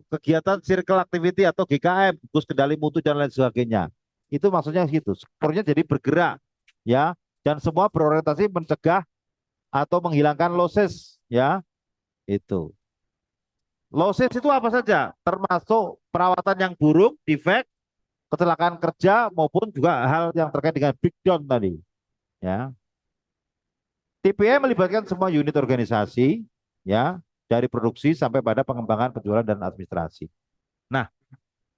kegiatan circle activity atau GKM, gugus kendali mutu dan lain sebagainya. Itu maksudnya gitu. Spornya jadi bergerak, ya, dan semua berorientasi mencegah atau menghilangkan losses, ya, itu. Losses itu apa saja? Termasuk perawatan yang buruk, defect, kecelakaan kerja maupun juga hal yang terkait dengan breakdown tadi, ya. TPM melibatkan semua unit organisasi, ya, dari produksi sampai pada pengembangan penjualan dan administrasi. Nah,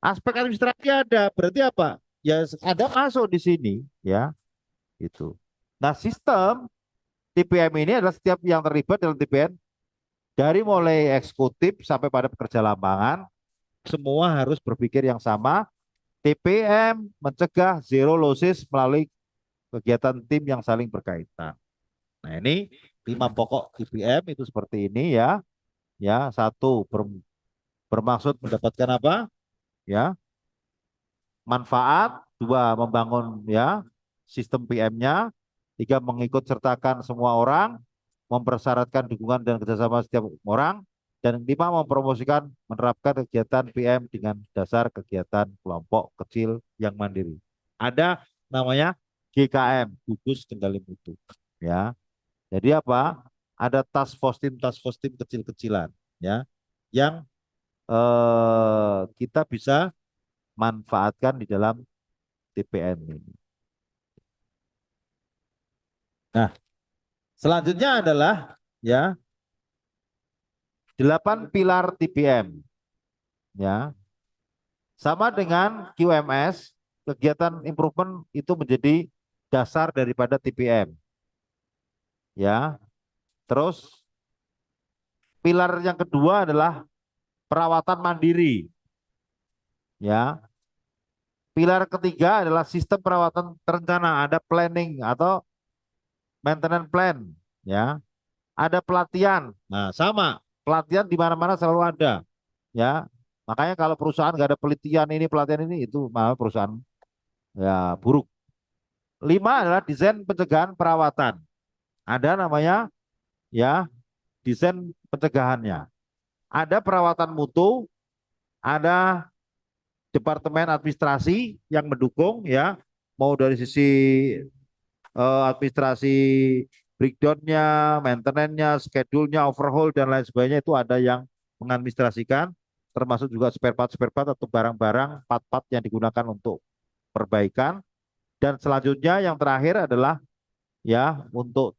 aspek administrasi ada, berarti apa? Ya ada masuk di sini, ya, itu. Nah, sistem TPM ini adalah setiap yang terlibat dalam TPM dari mulai eksekutif sampai pada pekerja lapangan, semua harus berpikir yang sama. TPM mencegah zero losses melalui kegiatan tim yang saling berkaitan. Nah, ini 5 pokok TPM itu seperti ini, ya. Ya, satu bermaksud mendapatkan apa? Ya, manfaat. Dua, membangun, ya, sistem PM-nya. Tiga, mengikut sertakan semua orang, mempersyaratkan dukungan dan kerjasama setiap orang. Dan lima, mempromosikan menerapkan kegiatan PM dengan dasar kegiatan kelompok kecil yang mandiri. Ada namanya GKM, gugus kendali mutu. Ya, jadi apa? Ada task force team kecil-kecilan, ya, yang kita bisa manfaatkan di dalam TPM ini. Nah, selanjutnya adalah, ya, 8 pilar TPM, ya. Sama dengan QMS, kegiatan improvement itu menjadi dasar daripada TPM, ya. Terus pilar yang kedua adalah perawatan mandiri, ya. Pilar ketiga adalah sistem perawatan terencana, ada planning atau maintenance plan, ya. Ada pelatihan. Nah, sama, pelatihan di mana-mana selalu ada, ya. Makanya kalau perusahaan nggak ada pelatihan ini, itu malah perusahaan ya buruk. 5 adalah desain pencegahan perawatan. ada namanya ya desain pencegahannya. Ada perawatan mutu, ada departemen administrasi yang mendukung ya, mau dari sisi administrasi breakdown-nya, maintenance-nya, schedule-nya, overhaul dan lain sebagainya itu ada yang mengadministrasikan, termasuk juga spare part atau barang-barang, part-part yang digunakan untuk perbaikan. Dan selanjutnya yang terakhir adalah ya untuk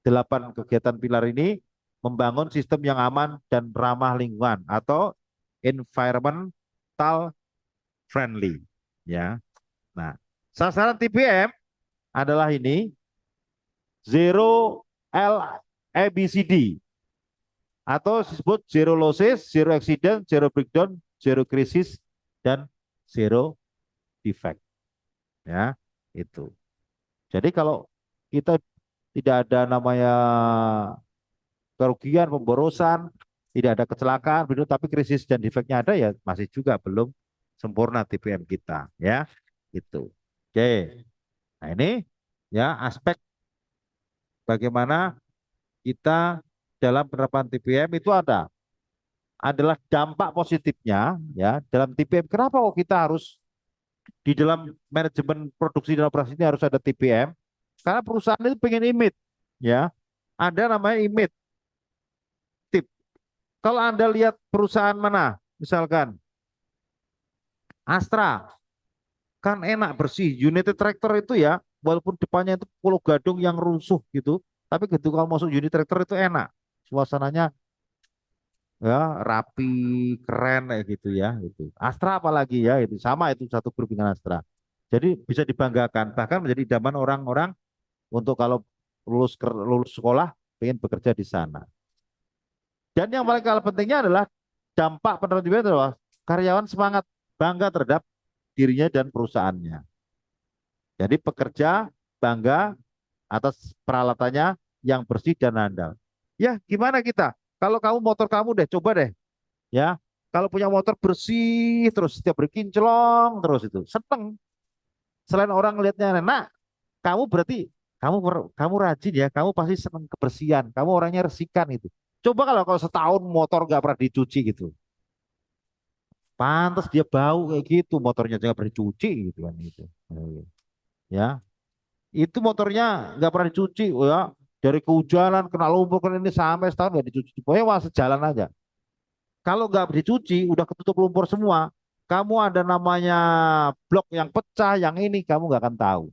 8 kegiatan pilar ini membangun sistem yang aman dan ramah lingkungan atau environmental friendly ya. Nah, sasaran TPM adalah ini zero L ABCD atau disebut zero losses, zero accident, zero breakdown, zero crisis dan zero defect ya. Itu. Jadi kalau kita tidak ada namanya kerugian, pemborosan, tidak ada kecelakaan, begitu, tapi krisis dan defeknya ada ya masih juga belum sempurna TPM kita ya. Itu. Oke. Nah, ini ya aspek bagaimana kita dalam penerapan TPM itu adalah dampak positifnya ya dalam TPM. Kenapa kok kita harus di dalam manajemen produksi dan operasi ini harus ada TPM? Karena perusahaan itu pengen image ya. Ada namanya image tip. Kalau Anda lihat perusahaan mana, misalkan Astra, kan enak bersih. United Tractor itu ya, walaupun depannya itu pulau gadung yang rusuh gitu, tapi begitu kalau masuk United Tractor itu enak. Suasananya ya rapi, keren kayak gitu ya. Itu Astra apalagi ya, itu sama, itu satu grup dengan Astra. Jadi bisa dibanggakan, bahkan menjadi idaman orang-orang untuk kalau lulus sekolah pengen bekerja di sana. Dan yang paling kalah pentingnya adalah dampak penertiban adalah karyawan semangat bangga terhadap dirinya dan perusahaannya. Jadi pekerja bangga atas peralatannya yang bersih dan handal. Ya, gimana kita? Kalau kamu motor kamu deh, coba deh, ya. Kalau punya motor bersih terus setiap berkinclong terus itu seneng. Selain orang ngelihatnya enak, kamu berarti kamu rajin ya, kamu pasti seneng kebersihan. Kamu orangnya resikan itu. Coba kalau setahun motor nggak pernah dicuci gitu, pantas dia bau kayak gitu, motornya juga pernah dicuci gitu kan itu. Ya, itu motornya nggak pernah dicuci, oh ya, dari kehujanan kena lumpur kan ini sampai setahun nggak dicuci, pokoknya wah sejalan aja. Kalau nggak dicuci, udah ketutup lumpur semua, kamu ada namanya blok yang pecah, yang ini kamu nggak akan tahu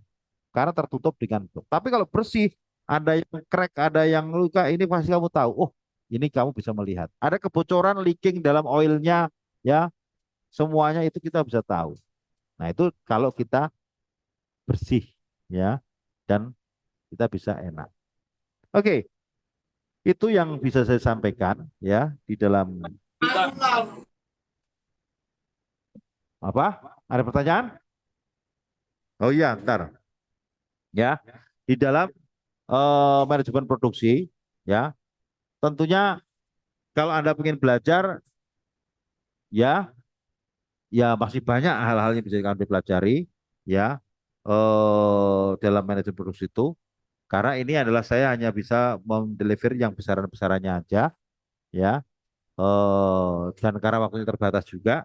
karena tertutup dengan blok. Tapi kalau bersih, ada yang crack, ada yang luka, ini pasti kamu tahu. Oh, ini kamu bisa melihat. Ada kebocoran leaking dalam oilnya, ya, semuanya itu kita bisa tahu. Nah, itu kalau kita bersih, ya, dan kita bisa enak. Oke, itu yang bisa saya sampaikan, ya, di dalam apa? Ada pertanyaan? Oh iya, ntar. Ya, di dalam manajemen produksi, ya, tentunya kalau Anda ingin belajar, ya, ya masih banyak hal-hal yang bisa kami pelajari, ya, dalam manajemen produksi itu. Karena ini adalah saya hanya bisa mendeliver yang besaran-besarannya aja, ya. Dan karena waktunya terbatas juga,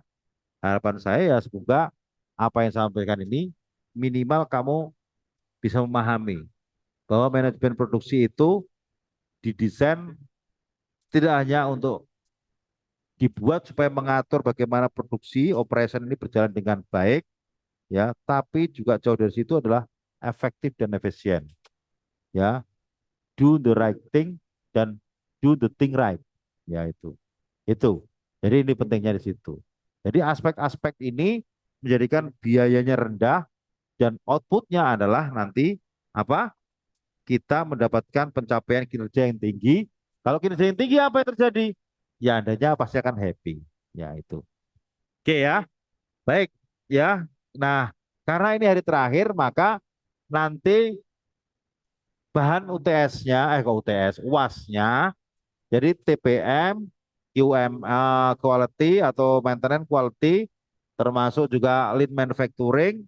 harapan saya ya semoga apa yang saya sampaikan ini minimal kamu bisa memahami bahwa manajemen produksi itu didesain tidak hanya untuk dibuat supaya mengatur bagaimana produksi operation ini berjalan dengan baik, ya, tapi juga jauh dari situ adalah efektif dan efisien, ya, do the right thing dan do the thing right, ya, itu jadi ini pentingnya di situ. Jadi aspek-aspek ini menjadikan biayanya rendah dan outputnya adalah nanti apa, kita mendapatkan pencapaian kinerja yang tinggi. Kalau kinerja yang tinggi apa yang terjadi? Ya Andanya pasti akan happy, ya itu. Oke ya, baik ya. Nah, karena ini hari terakhir, maka nanti bahan UTS-nya, kok UTS, UAS-nya, jadi TPM, quality atau maintenance quality, termasuk juga lean manufacturing,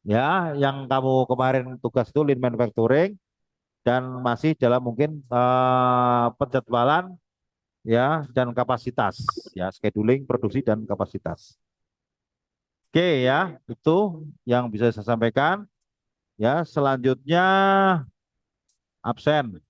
ya, yang kamu kemarin tugas itu lean manufacturing, dan masih dalam mungkin penjadwalan ya dan kapasitas ya, scheduling, produksi dan kapasitas. Oke ya, itu yang bisa saya sampaikan. Ya, selanjutnya absen.